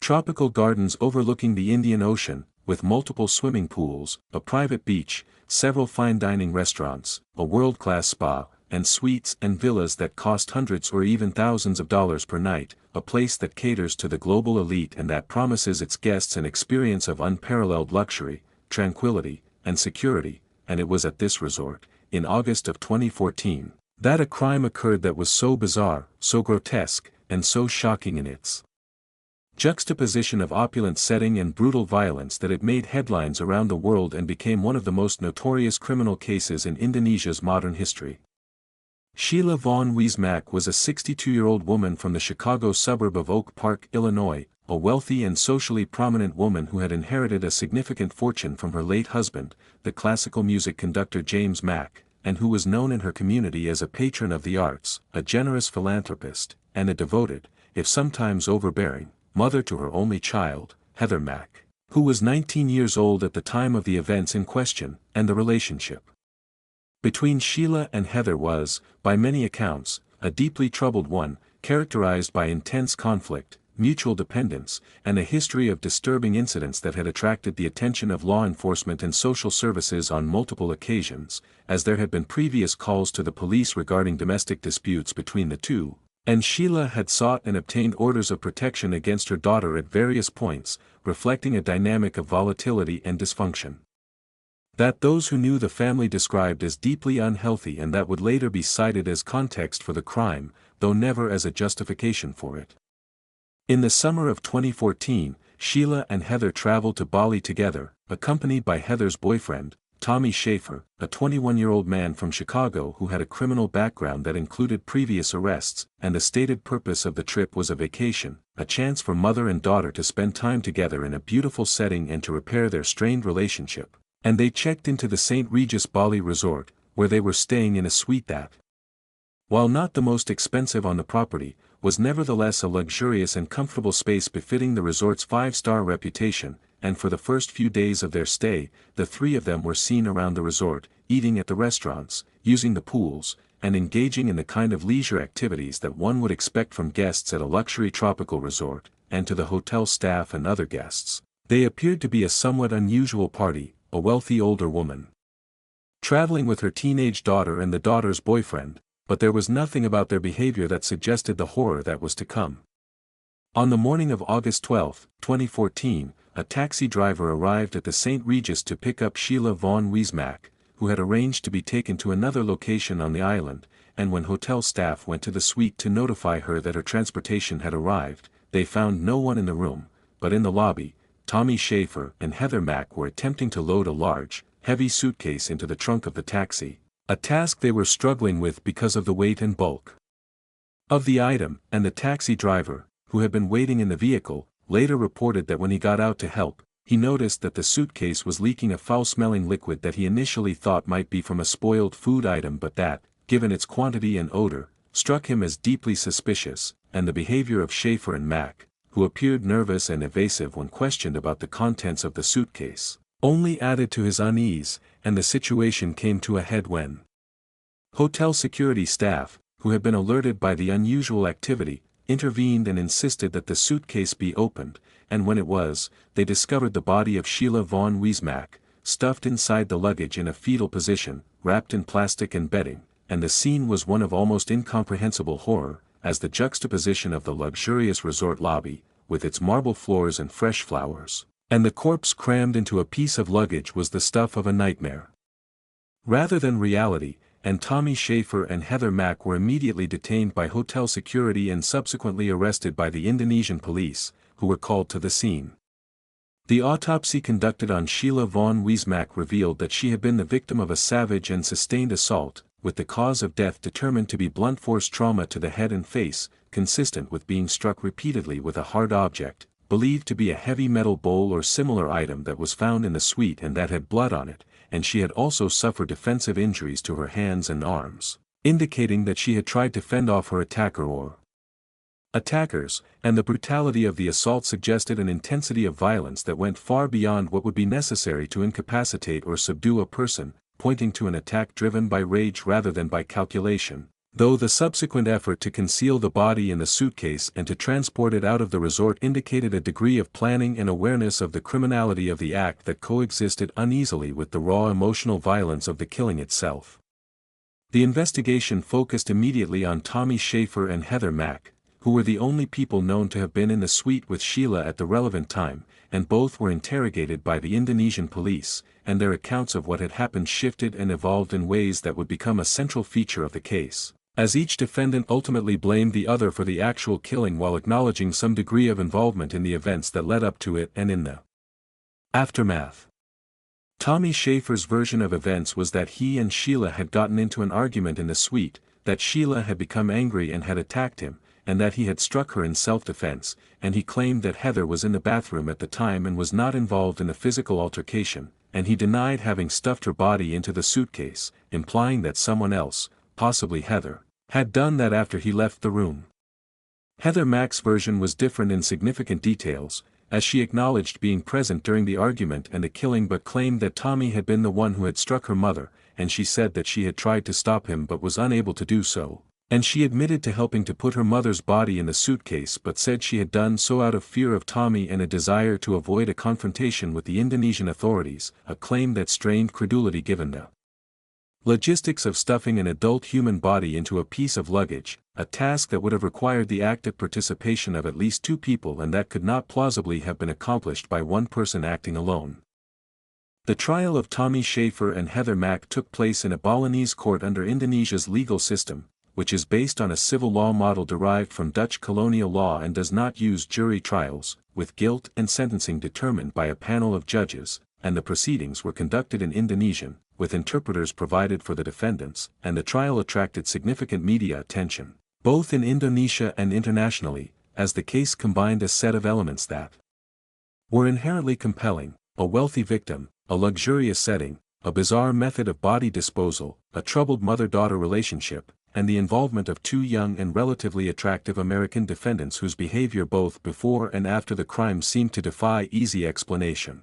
tropical gardens overlooking the Indian Ocean, with multiple swimming pools, a private beach, several fine dining restaurants, a world-class spa, and suites and villas that cost hundreds or even thousands of dollars per night, a place that caters to the global elite and that promises its guests an experience of unparalleled luxury, tranquility, and security, and it was at this resort, in August of 2014, that a crime occurred that was so bizarre, so grotesque, and so shocking in its juxtaposition of opulent setting and brutal violence that it made headlines around the world and became one of the most notorious criminal cases in Indonesia's modern history. Sheila Vaughn Wiesmack was a 62-year-old woman from the Chicago suburb of Oak Park, Illinois, a wealthy and socially prominent woman who had inherited a significant fortune from her late husband, the classical music conductor James Mack, and who was known in her community as a patron of the arts, a generous philanthropist, and a devoted, if sometimes overbearing, mother to her only child, Heather Mack, who was 19 years old at the time of the events in question, and the relationship between Sheila and Heather was, by many accounts, a deeply troubled one, characterized by intense conflict, mutual dependence, and a history of disturbing incidents that had attracted the attention of law enforcement and social services on multiple occasions, as there had been previous calls to the police regarding domestic disputes between the two, and Sheila had sought and obtained orders of protection against her daughter at various points, reflecting a dynamic of volatility and dysfunction that those who knew the family described as deeply unhealthy and that would later be cited as context for the crime, though never as a justification for it. In the summer of 2014, Sheila and Heather traveled to Bali together, accompanied by Heather's boyfriend, Tommy Schaefer, a 21-year-old man from Chicago who had a criminal background that included previous arrests, and the stated purpose of the trip was a vacation, a chance for mother and daughter to spend time together in a beautiful setting and to repair their strained relationship. And they checked into the St. Regis Bali Resort, where they were staying in a suite that, while not the most expensive on the property, was nevertheless a luxurious and comfortable space befitting the resort's 5-star reputation, and for the first few days of their stay, the three of them were seen around the resort, eating at the restaurants, using the pools, and engaging in the kind of leisure activities that one would expect from guests at a luxury tropical resort, and to the hotel staff and other guests. They appeared to be a somewhat unusual party, a wealthy older woman traveling with her teenage daughter and the daughter's boyfriend, but there was nothing about their behavior that suggested the horror that was to come. On the morning of August 12, 2014, a taxi driver arrived at the St. Regis to pick up Sheila Vaughn Wiesmack, who had arranged to be taken to another location on the island, and when hotel staff went to the suite to notify her that her transportation had arrived, they found no one in the room, but in the lobby, Tommy Schaefer and Heather Mack were attempting to load a large, heavy suitcase into the trunk of the taxi, a task they were struggling with because of the weight and bulk of the item, and the taxi driver, who had been waiting in the vehicle, later reported that when he got out to help, he noticed that the suitcase was leaking a foul-smelling liquid that he initially thought might be from a spoiled food item but that, given its quantity and odor, struck him as deeply suspicious, and the behavior of Schaefer and Mack, who appeared nervous and evasive when questioned about the contents of the suitcase, only added to his unease, and the situation came to a head when hotel security staff, who had been alerted by the unusual activity, intervened and insisted that the suitcase be opened, and when it was, they discovered the body of Sheila Vaughn Wiesmack, stuffed inside the luggage in a fetal position, wrapped in plastic and bedding, and the scene was one of almost incomprehensible horror, as the juxtaposition of the luxurious resort lobby, with its marble floors and fresh flowers, and the corpse crammed into a piece of luggage was the stuff of a nightmare rather than reality, and Tommy Schaefer and Heather Mack were immediately detained by hotel security and subsequently arrested by the Indonesian police, who were called to the scene. The autopsy conducted on Sheila Vaughn Wiesmack revealed that she had been the victim of a savage and sustained assault, with the cause of death determined to be blunt force trauma to the head and face, consistent with being struck repeatedly with a hard object, believed to be a heavy metal bowl or similar item that was found in the suite and that had blood on it, and she had also suffered defensive injuries to her hands and arms, indicating that she had tried to fend off her attacker or attackers, and the brutality of the assault suggested an intensity of violence that went far beyond what would be necessary to incapacitate or subdue a person, pointing to an attack driven by rage rather than by calculation, though the subsequent effort to conceal the body in the suitcase and to transport it out of the resort indicated a degree of planning and awareness of the criminality of the act that coexisted uneasily with the raw emotional violence of the killing itself. The investigation focused immediately on Tommy Schaefer and Heather Mack, who were the only people known to have been in the suite with Sheila at the relevant time, and both were interrogated by the Indonesian police, and their accounts of what had happened shifted and evolved in ways that would become a central feature of the case, as each defendant ultimately blamed the other for the actual killing while acknowledging some degree of involvement in the events that led up to it and in the aftermath. Tommy Schaefer's version of events was that he and Sheila had gotten into an argument in the suite, that Sheila had become angry and had attacked him, and that he had struck her in self-defense, and he claimed that Heather was in the bathroom at the time and was not involved in the physical altercation, and he denied having stuffed her body into the suitcase, implying that someone else, possibly Heather, had done that after he left the room. Heather Mack's version was different in significant details, as she acknowledged being present during the argument and the killing but claimed that Tommy had been the one who had struck her mother, and she said that she had tried to stop him but was unable to do so, and she admitted to helping to put her mother's body in the suitcase but said she had done so out of fear of Tommy and a desire to avoid a confrontation with the Indonesian authorities, a claim that strained credulity given the logistics of stuffing an adult human body into a piece of luggage, a task that would have required the active participation of at least two people and that could not plausibly have been accomplished by one person acting alone. The trial of Tommy Schaefer and Heather Mack took place in a Balinese court under Indonesia's legal system, which is based on a civil law model derived from Dutch colonial law and does not use jury trials, with guilt and sentencing determined by a panel of judges, and the proceedings were conducted in Indonesian, with interpreters provided for the defendants, and the trial attracted significant media attention, both in Indonesia and internationally, as the case combined a set of elements that were inherently compelling: a wealthy victim, a luxurious setting, a bizarre method of body disposal, a troubled mother-daughter relationship, and the involvement of two young and relatively attractive American defendants whose behavior both before and after the crime seemed to defy easy explanation.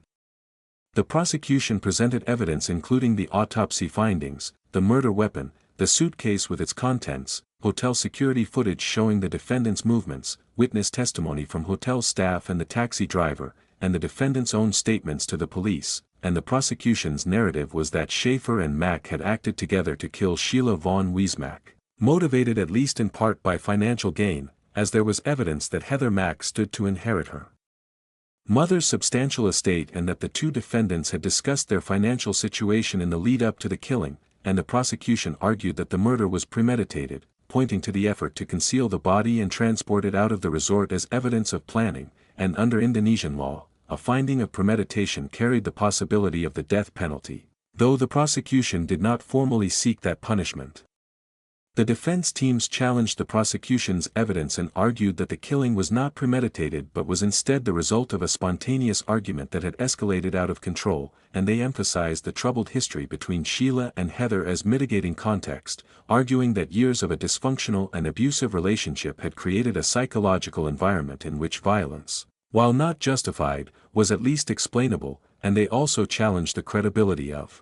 The prosecution presented evidence including the autopsy findings, the murder weapon, the suitcase with its contents, hotel security footage showing the defendant's movements, witness testimony from hotel staff and the taxi driver, and the defendant's own statements to the police, and the prosecution's narrative was that Schaefer and Mack had acted together to kill Sheila von Weismack, motivated at least in part by financial gain, as there was evidence that Heather Mack stood to inherit her mother's substantial estate and that the two defendants had discussed their financial situation in the lead-up to the killing, and the prosecution argued that the murder was premeditated, pointing to the effort to conceal the body and transport it out of the resort as evidence of planning, and under Indonesian law, a finding of premeditation carried the possibility of the death penalty, though the prosecution did not formally seek that punishment. The defense teams challenged the prosecution's evidence and argued that the killing was not premeditated but was instead the result of a spontaneous argument that had escalated out of control, and they emphasized the troubled history between Sheila and Heather as mitigating context, arguing that years of a dysfunctional and abusive relationship had created a psychological environment in which violence, while not justified, was at least explainable, and they also challenged the credibility of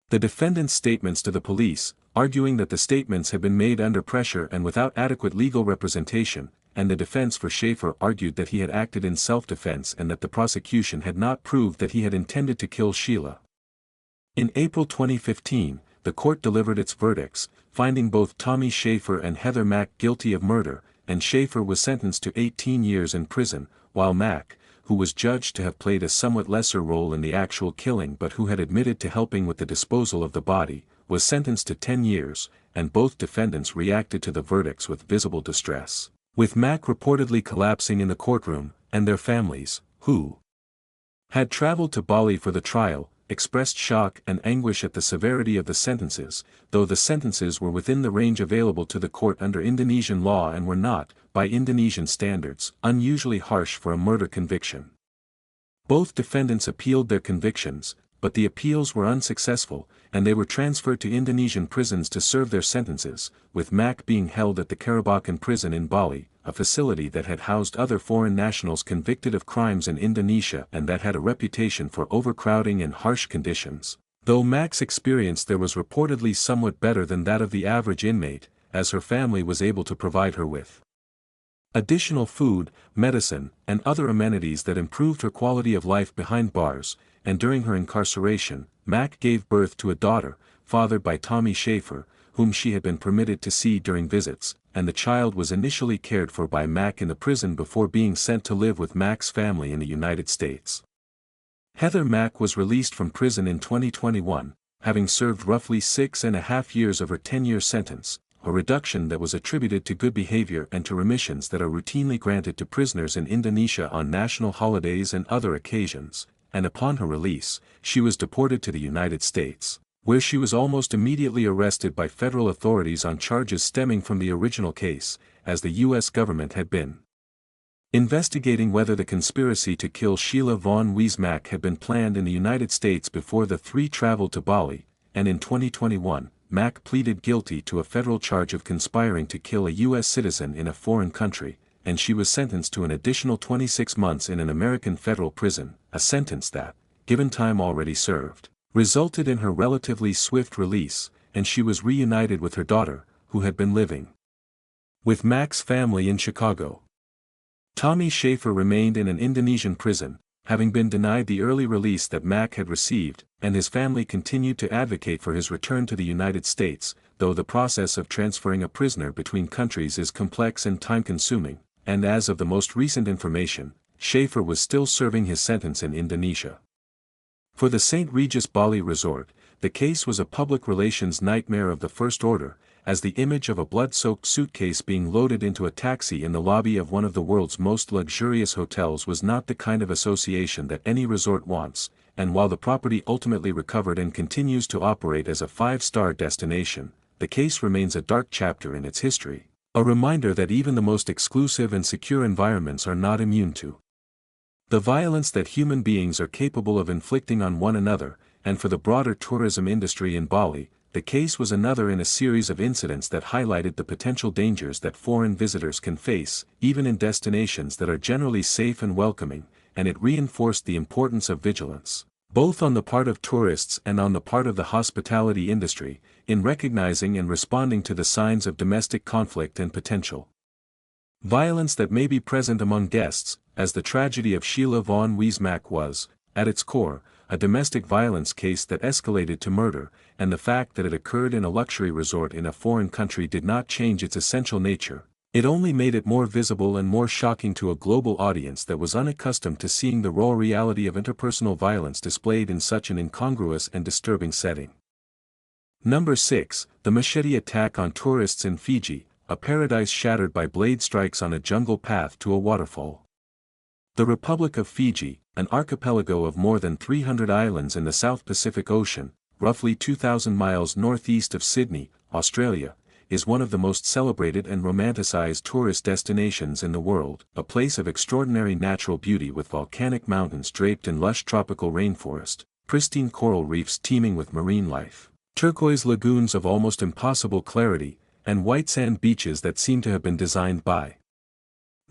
the defendant's statements to the police, arguing that the statements had been made under pressure and without adequate legal representation, and the defense for Schaefer argued that he had acted in self-defense and that the prosecution had not proved that he had intended to kill Sheila. In April 2015, the court delivered its verdicts, finding both Tommy Schaefer and Heather Mack guilty of murder, and Schaefer was sentenced to 18 years in prison, while Mack, who was judged to have played a somewhat lesser role in the actual killing but who had admitted to helping with the disposal of the body, was sentenced to 10 years, and both defendants reacted to the verdicts with visible distress, with Mack reportedly collapsing in the courtroom, and their families, who had traveled to Bali for the trial, expressed shock and anguish at the severity of the sentences, though the sentences were within the range available to the court under Indonesian law and were not, by Indonesian standards, unusually harsh for a murder conviction. Both defendants appealed their convictions, but the appeals were unsuccessful, and they were transferred to Indonesian prisons to serve their sentences, with Mack being held at the Karabakan prison in Bali, a facility that had housed other foreign nationals convicted of crimes in Indonesia and that had a reputation for overcrowding and harsh conditions, though Mack's experience there was reportedly somewhat better than that of the average inmate, as her family was able to provide her with additional food, medicine, and other amenities that improved her quality of life behind bars, and during her incarceration, Mack gave birth to a daughter, fathered by Tommy Schaefer, whom she had been permitted to see during visits, and the child was initially cared for by Mack in the prison before being sent to live with Mack's family in the United States. Heather Mack was released from prison in 2021, having served roughly 6.5 years of her 10-year sentence, a reduction that was attributed to good behavior and to remissions that are routinely granted to prisoners in Indonesia on national holidays and other occasions, and upon her release, she was deported to the United States, where she was almost immediately arrested by federal authorities on charges stemming from the original case, as the U.S. government had been investigating whether the conspiracy to kill Sheila von Weismack had been planned in the United States before the three traveled to Bali, and in 2021, Mack pleaded guilty to a federal charge of conspiring to kill a U.S. citizen in a foreign country, and she was sentenced to an additional 26 months in an American federal prison, a sentence that, given time already served, resulted in her relatively swift release, and she was reunited with her daughter, who had been living with Mac's family in Chicago. Tommy Schaefer remained in an Indonesian prison, having been denied the early release that Mac had received, and his family continued to advocate for his return to the United States, though the process of transferring a prisoner between countries is complex and time-consuming, and as of the most recent information, Schaefer was still serving his sentence in Indonesia. For the St. Regis Bali Resort, the case was a public relations nightmare of the first order, as the image of a blood-soaked suitcase being loaded into a taxi in the lobby of one of the world's most luxurious hotels was not the kind of association that any resort wants, and while the property ultimately recovered and continues to operate as a five-star destination, the case remains a dark chapter in its history, a reminder that even the most exclusive and secure environments are not immune to the violence that human beings are capable of inflicting on one another, and for the broader tourism industry in Bali, the case was another in a series of incidents that highlighted the potential dangers that foreign visitors can face, even in destinations that are generally safe and welcoming, and it reinforced the importance of vigilance, both on the part of tourists and on the part of the hospitality industry, in recognizing and responding to the signs of domestic conflict and potential violence that may be present among guests, as the tragedy of Sheila Vaughan Wiesmack was, at its core, a domestic violence case that escalated to murder, and the fact that it occurred in a luxury resort in a foreign country did not change its essential nature. It only made it more visible and more shocking to a global audience that was unaccustomed to seeing the raw reality of interpersonal violence displayed in such an incongruous and disturbing setting. Number 6, the machete attack on tourists in Fiji, a paradise shattered by blade strikes on a jungle path to a waterfall. The Republic of Fiji, an archipelago of more than 300 islands in the South Pacific Ocean, roughly 2,000 miles northeast of Sydney, Australia, is one of the most celebrated and romanticized tourist destinations in the world, a place of extraordinary natural beauty with volcanic mountains draped in lush tropical rainforest, pristine coral reefs teeming with marine life, turquoise lagoons of almost impossible clarity, and white sand beaches that seem to have been designed by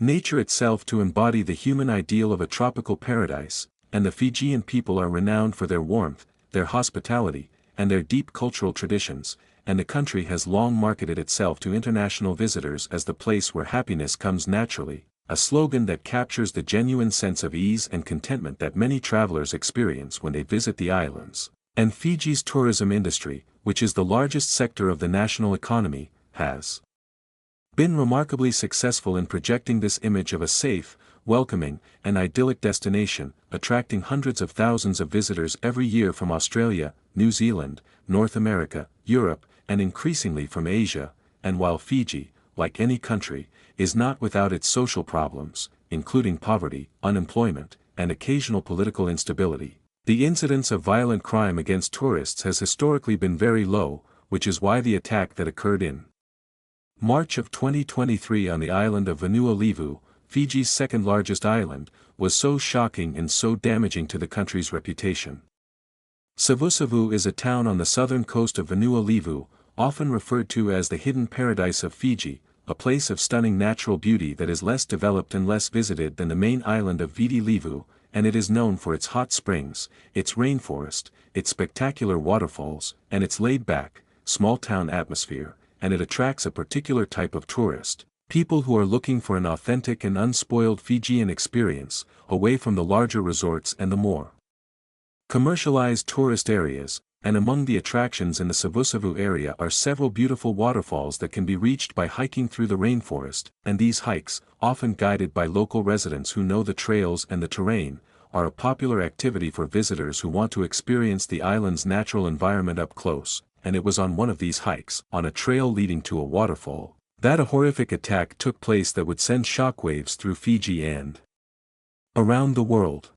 nature itself to embody the human ideal of a tropical paradise, and the Fijian people are renowned for their warmth, their hospitality, and their deep cultural traditions, and the country has long marketed itself to international visitors as the place where happiness comes naturally, a slogan that captures the genuine sense of ease and contentment that many travelers experience when they visit the islands. And Fiji's tourism industry, which is the largest sector of the national economy, has been remarkably successful in projecting this image of a safe, welcoming, and idyllic destination, attracting hundreds of thousands of visitors every year from Australia, New Zealand, North America, Europe, and increasingly from Asia, and while Fiji, like any country, is not without its social problems, including poverty, unemployment, and occasional political instability, the incidence of violent crime against tourists has historically been very low, which is why the attack that occurred in March of 2023 on the island of Vanuatu, Fiji's second-largest island, was so shocking and so damaging to the country's reputation. Savusavu is a town on the southern coast of Vanuatu, often referred to as the hidden paradise of Fiji, a place of stunning natural beauty that is less developed and less visited than the main island of Viti Levu, and it is known for its hot springs, its rainforest, its spectacular waterfalls, and its laid-back, small-town atmosphere, and it attracts a particular type of tourist, people who are looking for an authentic and unspoiled Fijian experience, away from the larger resorts and the more commercialized tourist areas, and among the attractions in the Savusavu area are several beautiful waterfalls that can be reached by hiking through the rainforest, and these hikes, often guided by local residents who know the trails and the terrain, are a popular activity for visitors who want to experience the island's natural environment up close, and it was on one of these hikes, on a trail leading to a waterfall, that a horrific attack took place that would send shockwaves through Fiji and around the world.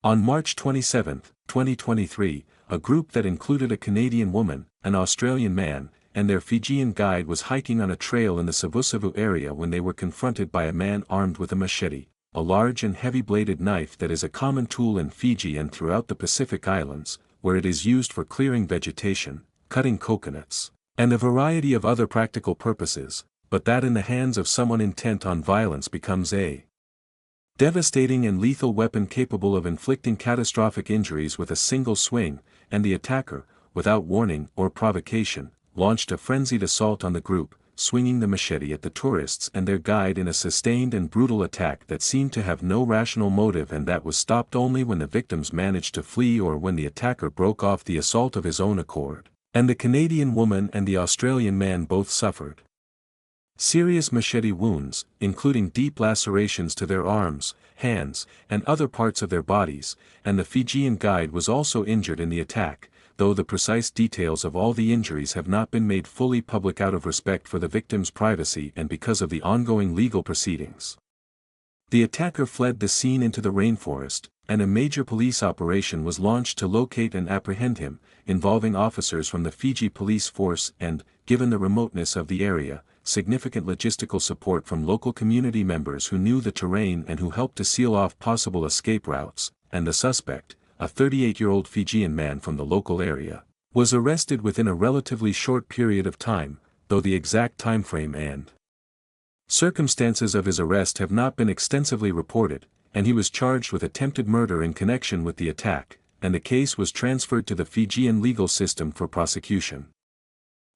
On March 27, 2023, a group that included a Canadian woman, an Australian man, and their Fijian guide was hiking on a trail in the Savusavu area when they were confronted by a man armed with a machete, a large and heavy-bladed knife that is a common tool in Fiji and throughout the Pacific Islands, where it is used for clearing vegetation, cutting coconuts, and a variety of other practical purposes. but that in the hands of someone intent on violence becomes a devastating and lethal weapon capable of inflicting catastrophic injuries with a single swing, and the attacker, without warning or provocation, launched a frenzied assault on the group, swinging the machete at the tourists and their guide in a sustained and brutal attack that seemed to have no rational motive and that was stopped only when the victims managed to flee or when the attacker broke off the assault of his own accord. And the Canadian woman and the Australian man both suffered serious machete wounds, including deep lacerations to their arms, hands, and other parts of their bodies, and the Fijian guide was also injured in the attack, though the precise details of all the injuries have not been made fully public out of respect for the victim's privacy and because of the ongoing legal proceedings. The attacker fled the scene into the rainforest, and a major police operation was launched to locate and apprehend him, involving officers from the Fiji police force and, given the remoteness of the area, significant logistical support from local community members who knew the terrain and who helped to seal off possible escape routes, and the suspect, a 38-year-old Fijian man from the local area, was arrested within a relatively short period of time, though the exact timeframe and circumstances of his arrest have not been extensively reported, and he was charged with attempted murder in connection with the attack, and the case was transferred to the Fijian legal system for prosecution.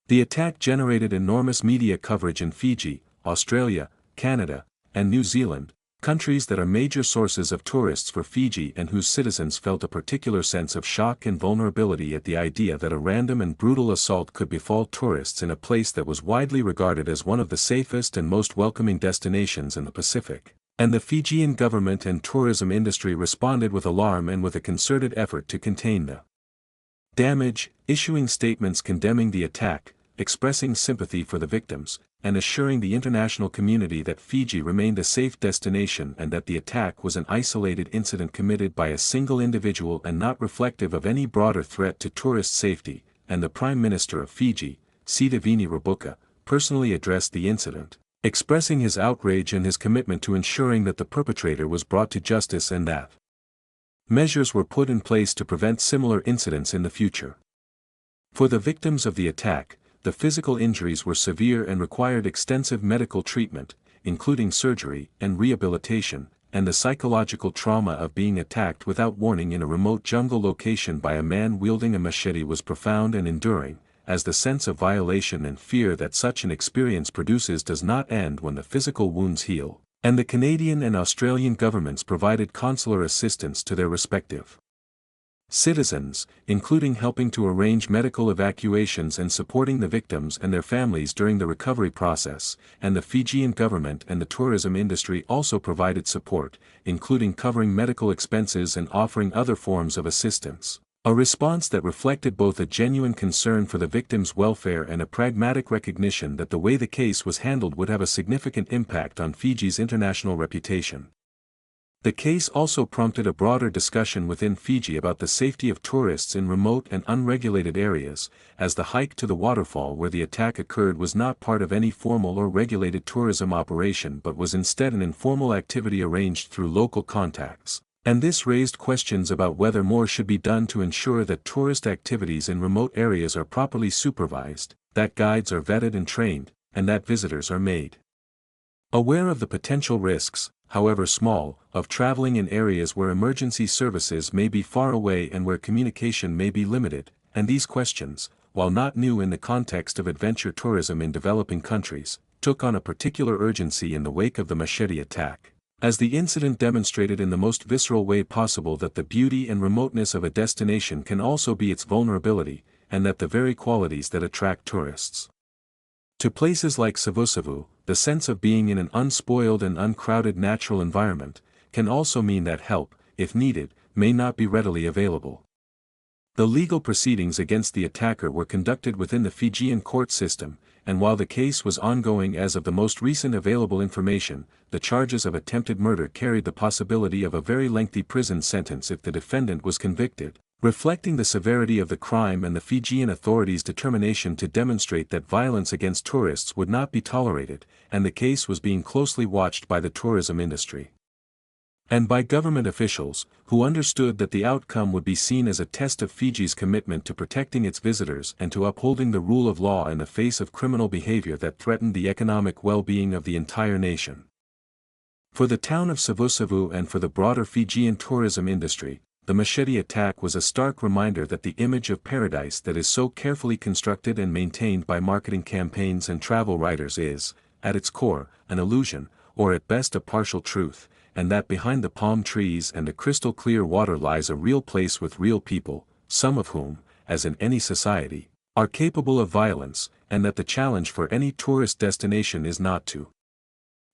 The attack generated enormous media coverage in Fiji, Australia, Canada, and New Zealand, countries that are major sources of tourists for Fiji and whose citizens felt a particular sense of shock and vulnerability at the idea that a random and brutal assault could befall tourists in a place that was widely regarded as one of the safest and most welcoming destinations in the Pacific. And the Fijian government and tourism industry responded with alarm and with a concerted effort to contain the damage, issuing statements condemning the attack, expressing sympathy for the victims, and assuring the international community that Fiji remained a safe destination and that the attack was an isolated incident committed by a single individual and not reflective of any broader threat to tourist safety, and the Prime Minister of Fiji, Sitiveni Rabuka, personally addressed the incident, expressing his outrage and his commitment to ensuring that the perpetrator was brought to justice and that measures were put in place to prevent similar incidents in the future. For the victims of the attack, the physical injuries were severe and required extensive medical treatment, including surgery and rehabilitation, and the psychological trauma of being attacked without warning in a remote jungle location by a man wielding a machete was profound and enduring, as the sense of violation and fear that such an experience produces does not end when the physical wounds heal. And the Canadian and Australian governments provided consular assistance to their respective citizens, including helping to arrange medical evacuations and supporting the victims and their families during the recovery process, and the Fijian government and the tourism industry also provided support, including covering medical expenses and offering other forms of assistance. A response that reflected both a genuine concern for the victims' welfare and a pragmatic recognition that the way the case was handled would have a significant impact on Fiji's international reputation. The case also prompted a broader discussion within Fiji about the safety of tourists in remote and unregulated areas, as the hike to the waterfall where the attack occurred was not part of any formal or regulated tourism operation but was instead an informal activity arranged through local contacts. And this raised questions about whether more should be done to ensure that tourist activities in remote areas are properly supervised, that guides are vetted and trained, and that visitors are made aware of the potential risks, however small, of traveling in areas where emergency services may be far away and where communication may be limited, and these questions, while not new in the context of adventure tourism in developing countries, took on a particular urgency in the wake of the machete attack, as the incident demonstrated in the most visceral way possible that the beauty and remoteness of a destination can also be its vulnerability, and that the very qualities that attract tourists to places like Savusavu, the sense of being in an unspoiled and uncrowded natural environment, can also mean that help, if needed, may not be readily available. The legal proceedings against the attacker were conducted within the Fijian court system, and while the case was ongoing as of the most recent available information, the charges of attempted murder carried the possibility of a very lengthy prison sentence if the defendant was convicted, reflecting the severity of the crime and the Fijian authorities' determination to demonstrate that violence against tourists would not be tolerated, and the case was being closely watched by the tourism industry. and by government officials, who understood that the outcome would be seen as a test of Fiji's commitment to protecting its visitors and to upholding the rule of law in the face of criminal behavior that threatened the economic well-being of the entire nation. For the town of Savusavu and for the broader Fijian tourism industry, the machete attack was a stark reminder that the image of paradise that is so carefully constructed and maintained by marketing campaigns and travel writers is, at its core, an illusion, or at best a partial truth, and that behind the palm trees and the crystal-clear water lies a real place with real people, some of whom, as in any society, are capable of violence, and that the challenge for any tourist destination is not to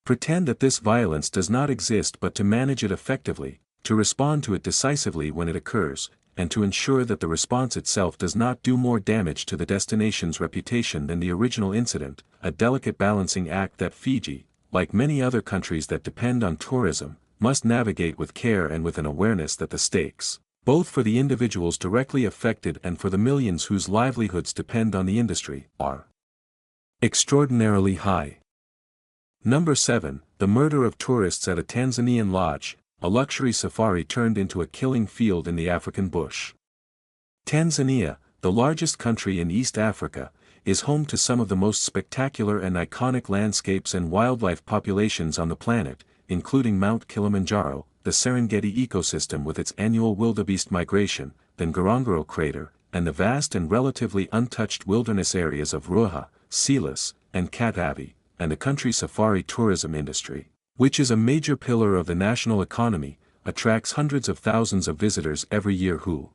pretend that this violence does not exist but to manage it effectively, to respond to it decisively when it occurs, and to ensure that the response itself does not do more damage to the destination's reputation than the original incident, a delicate balancing act that Fiji, like many other countries that depend on tourism, must navigate with care and with an awareness that the stakes, both for the individuals directly affected and for the millions whose livelihoods depend on the industry, are extraordinarily high. Number 7. The murder of tourists at a Tanzanian lodge, a luxury safari turned into a killing field in the African bush. Tanzania, the largest country in East Africa, is home to some of the most spectacular and iconic landscapes and wildlife populations on the planet, including Mount Kilimanjaro, the Serengeti ecosystem with its annual wildebeest migration, the Ngorongoro crater, and the vast and relatively untouched wilderness areas of Ruaha, Seelis, and Katavi, and the country's safari tourism industry, which is a major pillar of the national economy, attracts hundreds of thousands of visitors every year who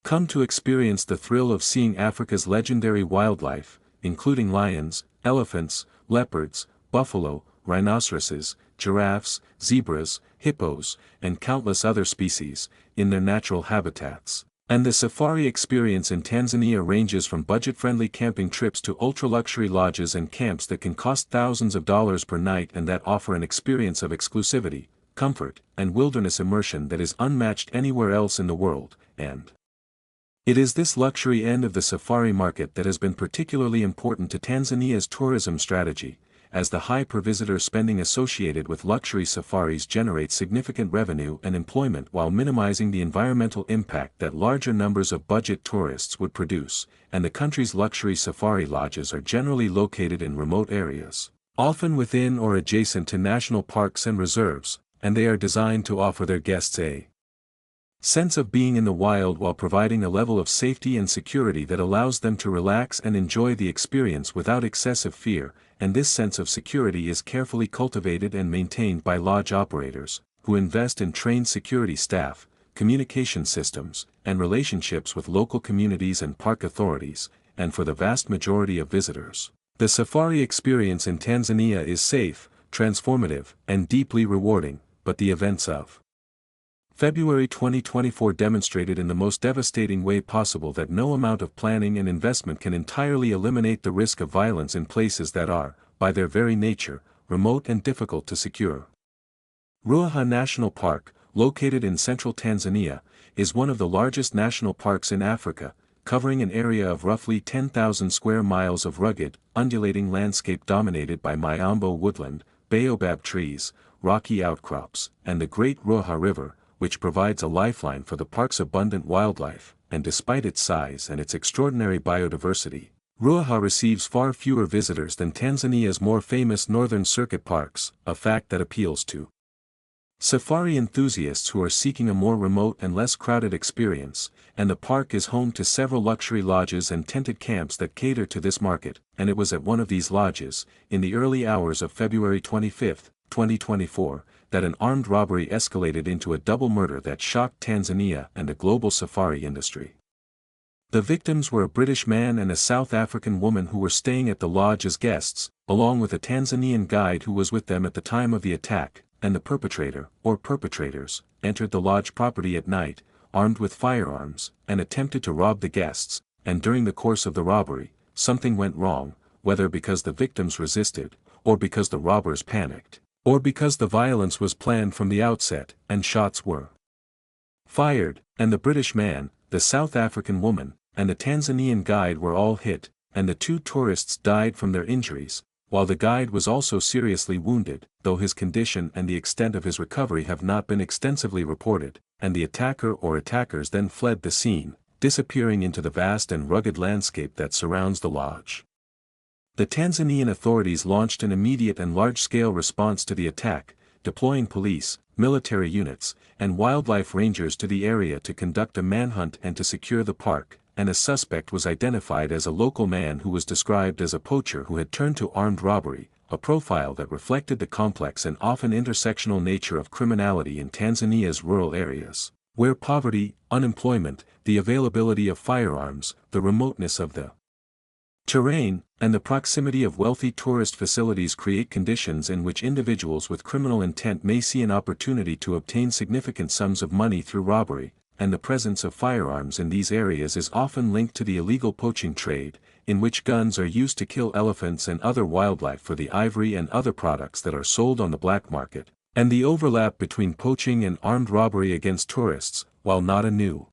come to experience the thrill of seeing Africa's legendary wildlife, including lions, elephants, leopards, buffalo, rhinoceroses, giraffes, zebras, hippos, and countless other species, in their natural habitats. And the safari experience in Tanzania ranges from budget-friendly camping trips to ultra-luxury lodges and camps that can cost thousands of dollars per night and that offer an experience of exclusivity, comfort, and wilderness immersion that is unmatched anywhere else in the world, and it is this luxury end of the safari market that has been particularly important to Tanzania's tourism strategy, as the high per-visitor spending associated with luxury safaris generates significant revenue and employment while minimizing the environmental impact that larger numbers of budget tourists would produce, and the country's luxury safari lodges are generally located in remote areas, often within or adjacent to national parks and reserves, and they are designed to offer their guests a sense of being in the wild while providing a level of safety and security that allows them to relax and enjoy the experience without excessive fear, and this sense of security is carefully cultivated and maintained by lodge operators, who invest in trained security staff, communication systems, and relationships with local communities and park authorities, and for the vast majority of visitors, the safari experience in Tanzania is safe, transformative, and deeply rewarding, but the events of February 2024 demonstrated in the most devastating way possible that no amount of planning and investment can entirely eliminate the risk of violence in places that are, by their very nature, remote and difficult to secure. Ruaha National Park, located in central Tanzania, is one of the largest national parks in Africa, covering an area of roughly 10,000 square miles of rugged, undulating landscape dominated by Miombo woodland, baobab trees, rocky outcrops, and the Great Ruaha River, which provides a lifeline for the park's abundant wildlife, and despite its size and its extraordinary biodiversity, Ruaha receives far fewer visitors than Tanzania's more famous Northern Circuit parks, a fact that appeals to safari enthusiasts who are seeking a more remote and less crowded experience, and the park is home to several luxury lodges and tented camps that cater to this market, and it was at one of these lodges, in the early hours of February 25, 2024, that an armed robbery escalated into a double murder that shocked Tanzania and the global safari industry. The victims were a British man and a South African woman who were staying at the lodge as guests, along with a Tanzanian guide who was with them at the time of the attack, and the perpetrator, or perpetrators, entered the lodge property at night, armed with firearms, and attempted to rob the guests, and during the course of the robbery, something went wrong, whether because the victims resisted, or because the robbers panicked, or because the violence was planned from the outset, and shots were fired, and the British man, the South African woman, and the Tanzanian guide were all hit, and the two tourists died from their injuries, while the guide was also seriously wounded, though his condition and the extent of his recovery have not been extensively reported, and the attacker or attackers then fled the scene, disappearing into the vast and rugged landscape that surrounds the lodge. The Tanzanian authorities launched an immediate and large-scale response to the attack, deploying police, military units, and wildlife rangers to the area to conduct a manhunt and to secure the park, and a suspect was identified as a local man who was described as a poacher who had turned to armed robbery, a profile that reflected the complex and often intersectional nature of criminality in Tanzania's rural areas, where poverty, unemployment, the availability of firearms, the remoteness of the terrain, and the proximity of wealthy tourist facilities create conditions in which individuals with criminal intent may see an opportunity to obtain significant sums of money through robbery, and the presence of firearms in these areas is often linked to the illegal poaching trade, in which guns are used to kill elephants and other wildlife for the ivory and other products that are sold on the black market, and the overlap between poaching and armed robbery against tourists, while not a new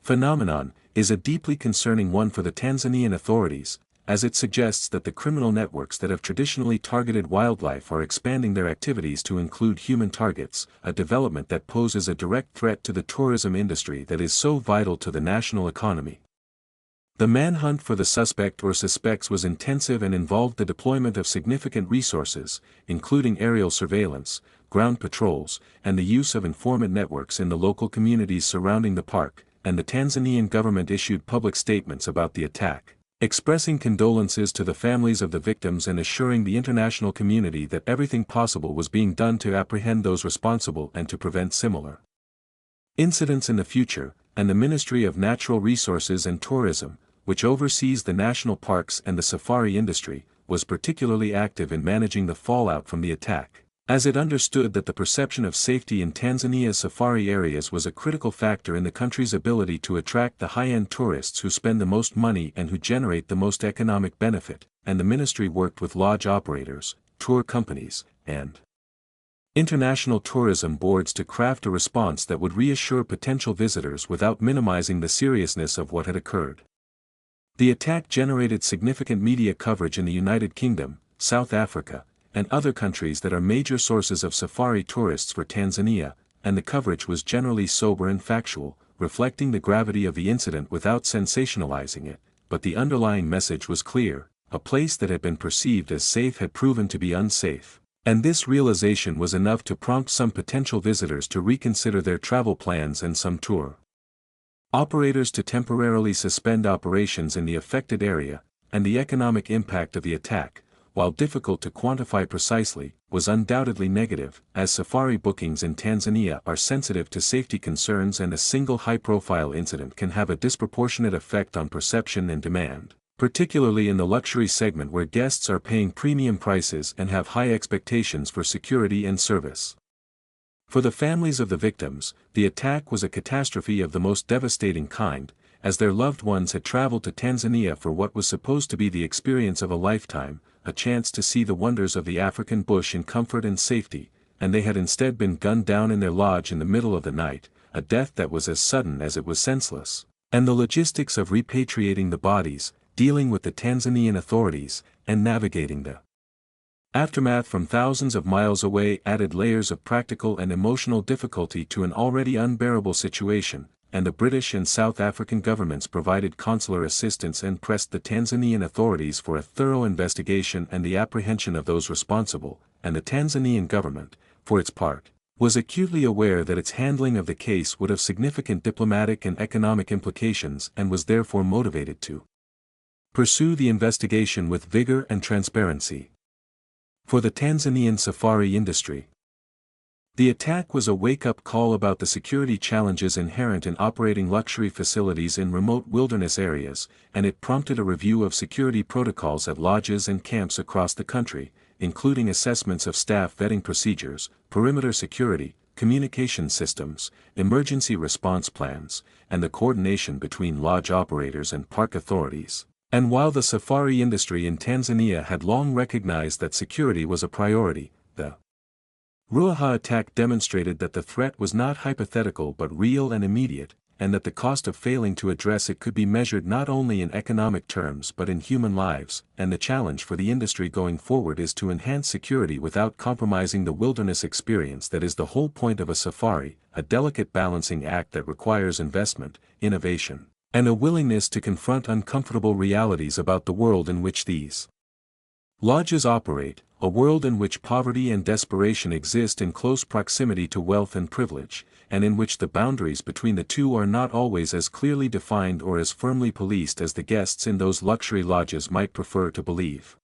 phenomenon, is a deeply concerning one for the Tanzanian authorities, as it suggests that the criminal networks that have traditionally targeted wildlife are expanding their activities to include human targets, a development that poses a direct threat to the tourism industry that is so vital to the national economy. The manhunt for the suspect or suspects was intensive and involved the deployment of significant resources, including aerial surveillance, ground patrols, and the use of informant networks in the local communities surrounding the park, and the Tanzanian government issued public statements about the attack, expressing condolences to the families of the victims and assuring the international community that everything possible was being done to apprehend those responsible and to prevent similar incidents in the future, and the Ministry of Natural Resources and Tourism, which oversees the national parks and the safari industry, was particularly active in managing the fallout from the attack, as it understood that the perception of safety in Tanzania's safari areas was a critical factor in the country's ability to attract the high-end tourists who spend the most money and who generate the most economic benefit, and the ministry worked with lodge operators, tour companies, and international tourism boards to craft a response that would reassure potential visitors without minimizing the seriousness of what had occurred. The attack generated significant media coverage in the United Kingdom, South Africa, and other countries that are major sources of safari tourists for Tanzania, and the coverage was generally sober and factual, reflecting the gravity of the incident without sensationalizing it, but the underlying message was clear: a place that had been perceived as safe had proven to be unsafe, and this realization was enough to prompt some potential visitors to reconsider their travel plans and some tour operators to temporarily suspend operations in the affected area, and the economic impact of the attack, while difficult to quantify precisely, was undoubtedly negative, as safari bookings in Tanzania are sensitive to safety concerns and a single high-profile incident can have a disproportionate effect on perception and demand, particularly in the luxury segment where guests are paying premium prices and have high expectations for security and service. For the families of the victims, the attack was a catastrophe of the most devastating kind, as their loved ones had traveled to Tanzania for what was supposed to be the experience of a lifetime, a chance to see the wonders of the African bush in comfort and safety, and they had instead been gunned down in their lodge in the middle of the night, a death that was as sudden as it was senseless, and the logistics of repatriating the bodies, dealing with the Tanzanian authorities, and navigating the aftermath from thousands of miles away added layers of practical and emotional difficulty to an already unbearable situation, and the British and South African governments provided consular assistance and pressed the Tanzanian authorities for a thorough investigation and the apprehension of those responsible, and the Tanzanian government, for its part, was acutely aware that its handling of the case would have significant diplomatic and economic implications and was therefore motivated to pursue the investigation with vigor and transparency. For the Tanzanian safari industry, the attack was a wake-up call about the security challenges inherent in operating luxury facilities in remote wilderness areas, and it prompted a review of security protocols at lodges and camps across the country, including assessments of staff vetting procedures, perimeter security, communication systems, emergency response plans, and the coordination between lodge operators and park authorities. And while the safari industry in Tanzania had long recognized that security was a priority, the Ruaha attack demonstrated that the threat was not hypothetical but real and immediate, and that the cost of failing to address it could be measured not only in economic terms but in human lives, and the challenge for the industry going forward is to enhance security without compromising the wilderness experience that is the whole point of a safari, a delicate balancing act that requires investment, innovation, and a willingness to confront uncomfortable realities about the world in which these lodges operate, a world in which poverty and desperation exist in close proximity to wealth and privilege, and in which the boundaries between the two are not always as clearly defined or as firmly policed as the guests in those luxury lodges might prefer to believe.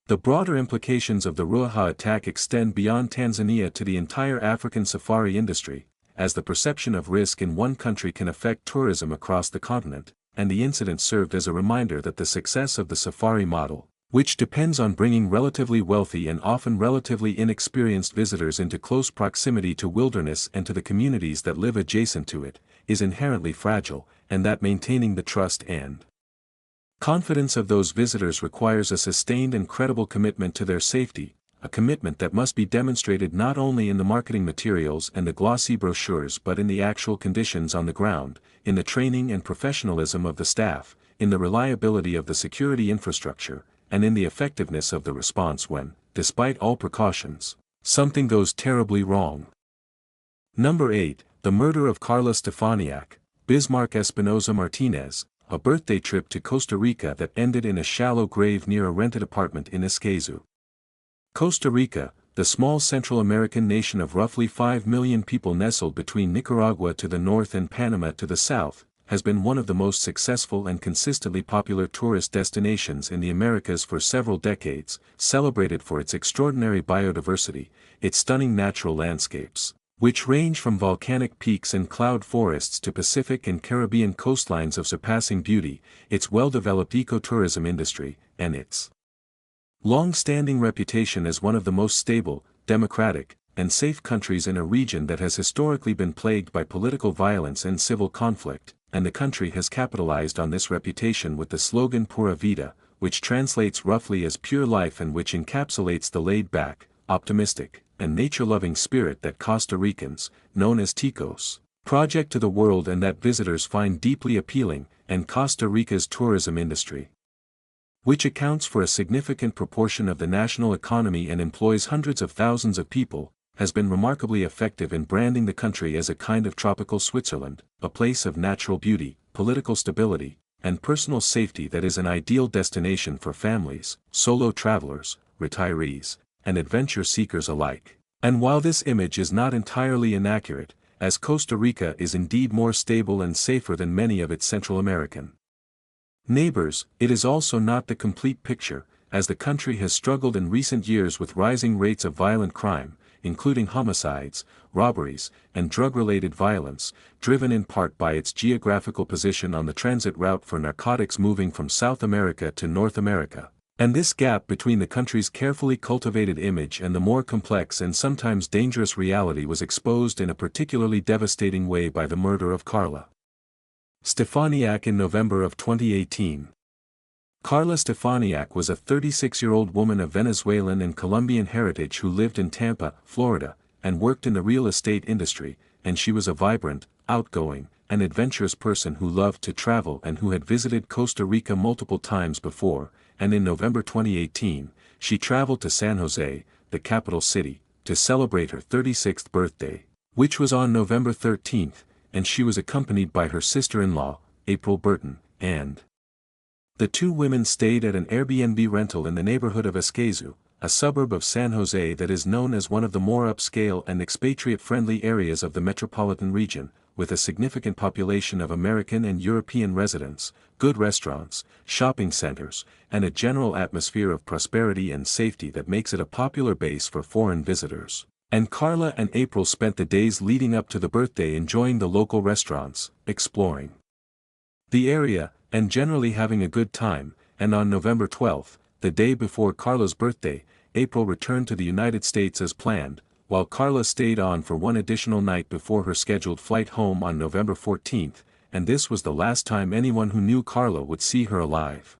The broader implications of the Ruaha attack extend beyond Tanzania to the entire African safari industry, as the perception of risk in one country can affect tourism across the continent, and the incident served as a reminder that the success of the safari model, which depends on bringing relatively wealthy and often relatively inexperienced visitors into close proximity to wilderness and to the communities that live adjacent to it, is inherently fragile, and that maintaining the trust and confidence of those visitors requires a sustained and credible commitment to their safety, a commitment that must be demonstrated not only in the marketing materials and the glossy brochures but in the actual conditions on the ground, in the training and professionalism of the staff, in the reliability of the security infrastructure, and in the effectiveness of the response when, despite all precautions, something goes terribly wrong. Number 8. The murder of Carla Stefaniak, Bismarck Espinosa Martinez, a birthday trip to Costa Rica that ended in a shallow grave near a rented apartment in Escazú. Costa Rica, the small Central American nation of roughly 5 million people nestled between Nicaragua to the north and Panama to the south, has been one of the most successful and consistently popular tourist destinations in the Americas for several decades, celebrated for its extraordinary biodiversity, its stunning natural landscapes, which range from volcanic peaks and cloud forests to Pacific and Caribbean coastlines of surpassing beauty, its well-developed ecotourism industry, and its long-standing reputation as one of the most stable, democratic, and safe countries in a region that has historically been plagued by political violence and civil conflict, and the country has capitalized on this reputation with the slogan Pura Vida, which translates roughly as pure life and which encapsulates the laid-back, optimistic, and nature-loving spirit that Costa Ricans, known as Ticos, project to the world and that visitors find deeply appealing, and Costa Rica's tourism industry, which accounts for a significant proportion of the national economy and employs hundreds of thousands of people, has been remarkably effective in branding the country as a kind of tropical Switzerland, a place of natural beauty, political stability, and personal safety that is an ideal destination for families, solo travelers, retirees, and adventure seekers alike. And while this image is not entirely inaccurate, as Costa Rica is indeed more stable and safer than many of its Central American neighbors, it is also not the complete picture, as the country has struggled in recent years with rising rates of violent crime, including homicides, robberies, and drug-related violence, driven in part by its geographical position on the transit route for narcotics moving from South America to North America. And this gap between the country's carefully cultivated image and the more complex and sometimes dangerous reality was exposed in a particularly devastating way by the murder of Carla Stefaniak in November of 2018. Carla Stefaniak was a 36-year-old woman of Venezuelan and Colombian heritage who lived in Tampa, Florida, and worked in the real estate industry, and she was a vibrant, outgoing, and adventurous person who loved to travel and who had visited Costa Rica multiple times before, and in November 2018, she traveled to San Jose, the capital city, to celebrate her 36th birthday, which was on November 13th, and she was accompanied by her sister-in-law, April Burton, and the two women stayed at an Airbnb rental in the neighborhood of Escazú, a suburb of San Jose that is known as one of the more upscale and expatriate-friendly areas of the metropolitan region, with a significant population of American and European residents, good restaurants, shopping centers, and a general atmosphere of prosperity and safety that makes it a popular base for foreign visitors. And Carla and April spent the days leading up to the birthday enjoying the local restaurants, exploring the area, and generally having a good time, and on November 12, the day before Carla's birthday, April returned to the United States as planned, while Carla stayed on for one additional night before her scheduled flight home on November 14, and this was the last time anyone who knew Carla would see her alive.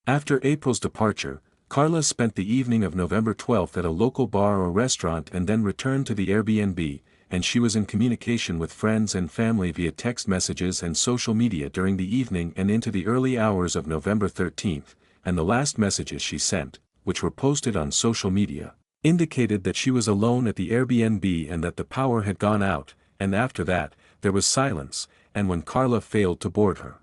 After April's departure, Carla spent the evening of November 12 at a local bar or restaurant and then returned to the Airbnb, and she was in communication with friends and family via text messages and social media during the evening and into the early hours of November 13th, and the last messages she sent, which were posted on social media, indicated that she was alone at the Airbnb and that the power had gone out, and after that, there was silence, and when Carla failed to board her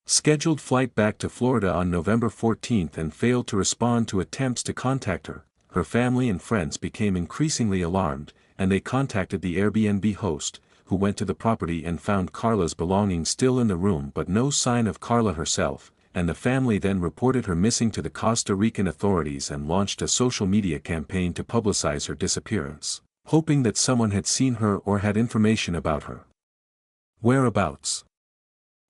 scheduled flight back to Florida on November 14th and failed to respond to attempts to contact her, her family and friends became increasingly alarmed, and they contacted the Airbnb host, who went to the property and found Carla's belongings still in the room but no sign of Carla herself, and the family then reported her missing to the Costa Rican authorities and launched a social media campaign to publicize her disappearance, hoping that someone had seen her or had information about her whereabouts.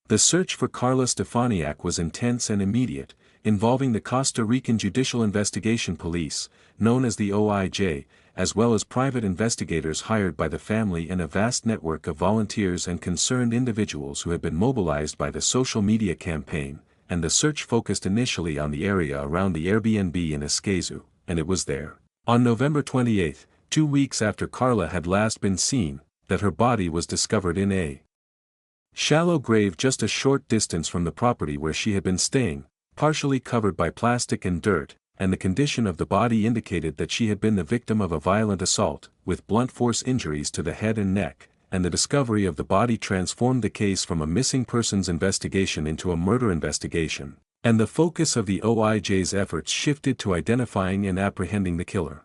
The search for Carla Stefaniak was intense and immediate, involving the Costa Rican Judicial Investigation Police, known as the OIJ, as well as private investigators hired by the family and a vast network of volunteers and concerned individuals who had been mobilized by the social media campaign, and the search focused initially on the area around the Airbnb in Escazú, and it was there, on November 28, 2 weeks after Carla had last been seen, that her body was discovered in a shallow grave just a short distance from the property where she had been staying, partially covered by plastic and dirt, and the condition of the body indicated that she had been the victim of a violent assault, with blunt force injuries to the head and neck, and the discovery of the body transformed the case from a missing persons investigation into a murder investigation, and the focus of the OIJ's efforts shifted to identifying and apprehending the killer.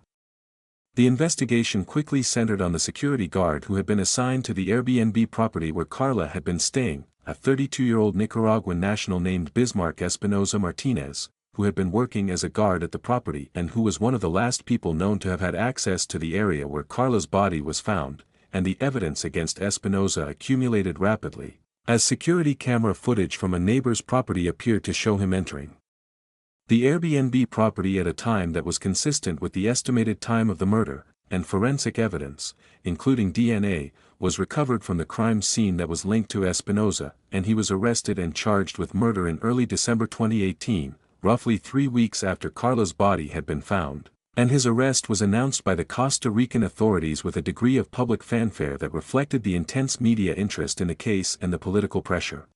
The investigation quickly centered on the security guard who had been assigned to the Airbnb property where Carla had been staying, a 32-year-old Nicaraguan national named Bismarck Espinoza Martinez, who had been working as a guard at the property and who was one of the last people known to have had access to the area where Carla's body was found, and the evidence against Espinoza accumulated rapidly, as security camera footage from a neighbor's property appeared to show him entering the Airbnb property at a time that was consistent with the estimated time of the murder, and forensic evidence, including DNA, was recovered from the crime scene that was linked to Espinoza, and he was arrested and charged with murder in early December 2018, roughly 3 weeks after Carla's body had been found, and his arrest was announced by the Costa Rican authorities with a degree of public fanfare that reflected the intense media interest in the case and the political pressure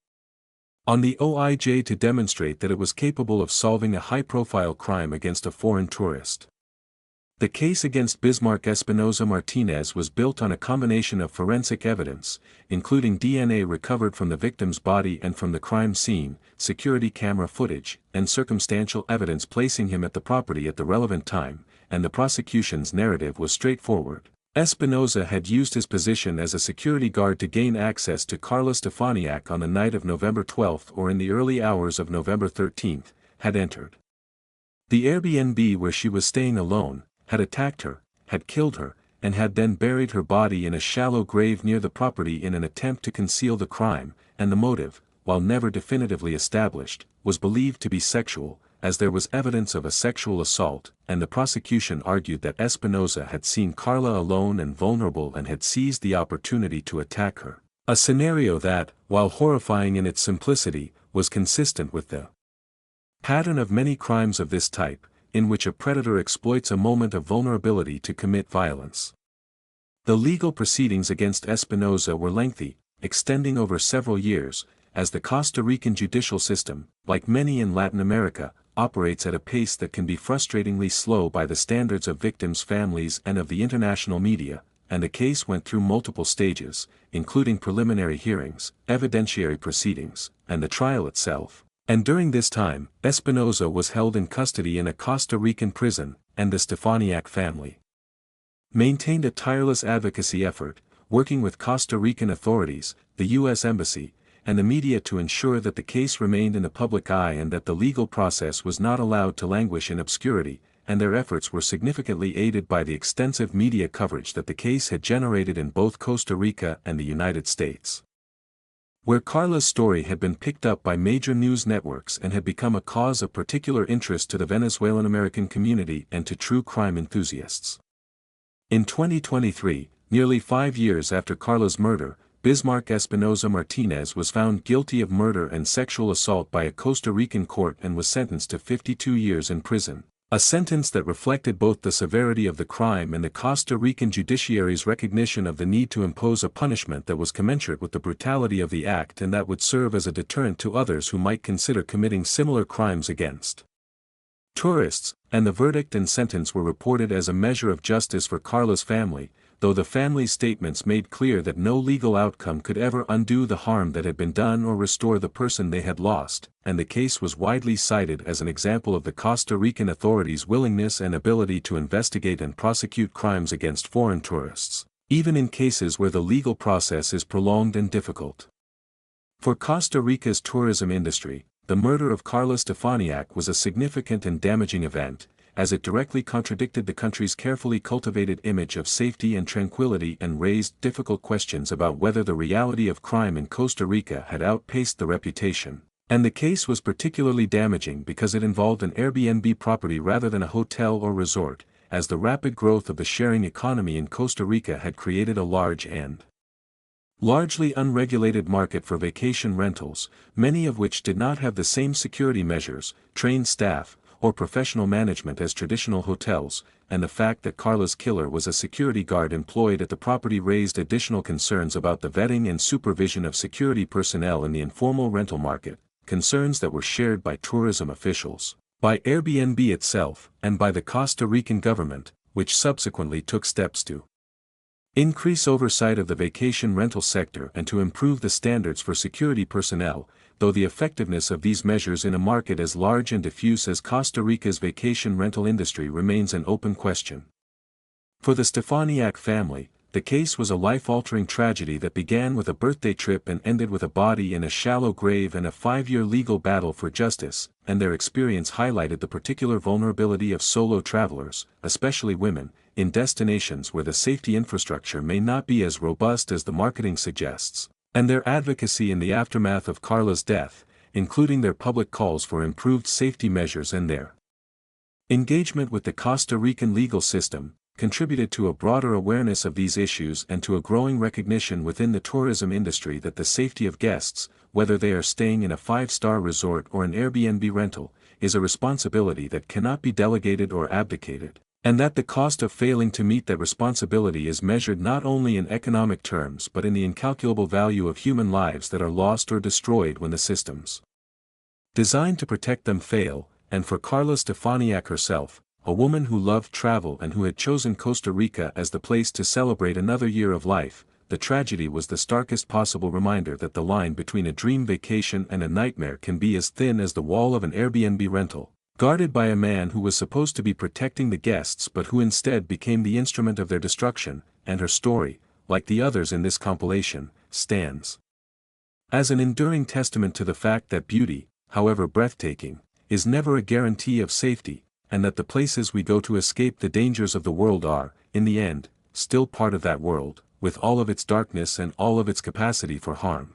on the OIJ to demonstrate that it was capable of solving a high-profile crime against a foreign tourist. The case against Bismarck Espinoza Martinez was built on a combination of forensic evidence, including DNA recovered from the victim's body and from the crime scene, security camera footage, and circumstantial evidence placing him at the property at the relevant time, and the prosecution's narrative was straightforward. Espinoza had used his position as a security guard to gain access to Carla Stefaniak on the night of November 12 or in the early hours of November 13, had entered the Airbnb where she was staying alone, had attacked her, had killed her, and had then buried her body in a shallow grave near the property in an attempt to conceal the crime, and the motive, while never definitively established, was believed to be sexual, as there was evidence of a sexual assault, and the prosecution argued that Espinoza had seen Carla alone and vulnerable and had seized the opportunity to attack her, a scenario that, while horrifying in its simplicity, was consistent with the pattern of many crimes of this type, in which a predator exploits a moment of vulnerability to commit violence. The legal proceedings against Espinoza were lengthy, extending over several years, as the Costa Rican judicial system, like many in Latin America, operates at a pace that can be frustratingly slow by the standards of victims' families and of the international media, and the case went through multiple stages, including preliminary hearings, evidentiary proceedings, and the trial itself. And during this time, Espinoza was held in custody in a Costa Rican prison, and the Stefaniak family maintained a tireless advocacy effort, working with Costa Rican authorities, the U.S. Embassy, and the media to ensure that the case remained in the public eye and that the legal process was not allowed to languish in obscurity, and their efforts were significantly aided by the extensive media coverage that the case had generated in both Costa Rica and the United States, where Carla's story had been picked up by major news networks and had become a cause of particular interest to the Venezuelan American community and to true crime enthusiasts. In 2023, nearly 5 years after Carla's murder, Bismarck Espinoza Martinez was found guilty of murder and sexual assault by a Costa Rican court and was sentenced to 52 years in prison, A sentence that reflected both the severity of the crime and the Costa Rican judiciary's recognition of the need to impose a punishment that was commensurate with the brutality of the act and that would serve as a deterrent to others who might consider committing similar crimes against tourists, and the verdict and sentence were reported as a measure of justice for Carla's family, though the family's statements made clear that no legal outcome could ever undo the harm that had been done or restore the person they had lost, and the case was widely cited as an example of the Costa Rican authorities' willingness and ability to investigate and prosecute crimes against foreign tourists, even in cases where the legal process is prolonged and difficult. For Costa Rica's tourism industry, the murder of Carla Stefaniak was a significant and damaging event, as it directly contradicted the country's carefully cultivated image of safety and tranquility and raised difficult questions about whether the reality of crime in Costa Rica had outpaced the reputation. And the case was particularly damaging because it involved an Airbnb property rather than a hotel or resort, as the rapid growth of the sharing economy in Costa Rica had created a large and largely unregulated market for vacation rentals, many of which did not have the same security measures, trained staff, or professional management as traditional hotels, and the fact that Carla's killer was a security guard employed at the property raised additional concerns about the vetting and supervision of security personnel in the informal rental market, concerns that were shared by tourism officials, by Airbnb itself, and by the Costa Rican government, which subsequently took steps to increase oversight of the vacation rental sector and to improve the standards for security personnel, though the effectiveness of these measures in a market as large and diffuse as Costa Rica's vacation rental industry remains an open question. For the Stefaniak family, the case was a life-altering tragedy that began with a birthday trip and ended with a body in a shallow grave and a 5-year legal battle for justice, and their experience highlighted the particular vulnerability of solo travelers, especially women, in destinations where the safety infrastructure may not be as robust as the marketing suggests, and their advocacy in the aftermath of Carla's death, including their public calls for improved safety measures and their engagement with the Costa Rican legal system, contributed to a broader awareness of these issues and to a growing recognition within the tourism industry that the safety of guests, whether they are staying in a 5-star resort or an Airbnb rental, is a responsibility that cannot be delegated or abdicated, and that the cost of failing to meet that responsibility is measured not only in economic terms but in the incalculable value of human lives that are lost or destroyed when the systems designed to protect them fail. And for Carla Stefaniak herself, a woman who loved travel and who had chosen Costa Rica as the place to celebrate another year of life, the tragedy was the starkest possible reminder that the line between a dream vacation and a nightmare can be as thin as the wall of an Airbnb rental, guarded by a man who was supposed to be protecting the guests but who instead became the instrument of their destruction, and her story, like the others in this compilation, stands as an enduring testament to the fact that beauty, however breathtaking, is never a guarantee of safety, and that the places we go to escape the dangers of the world are, in the end, still part of that world, with all of its darkness and all of its capacity for harm.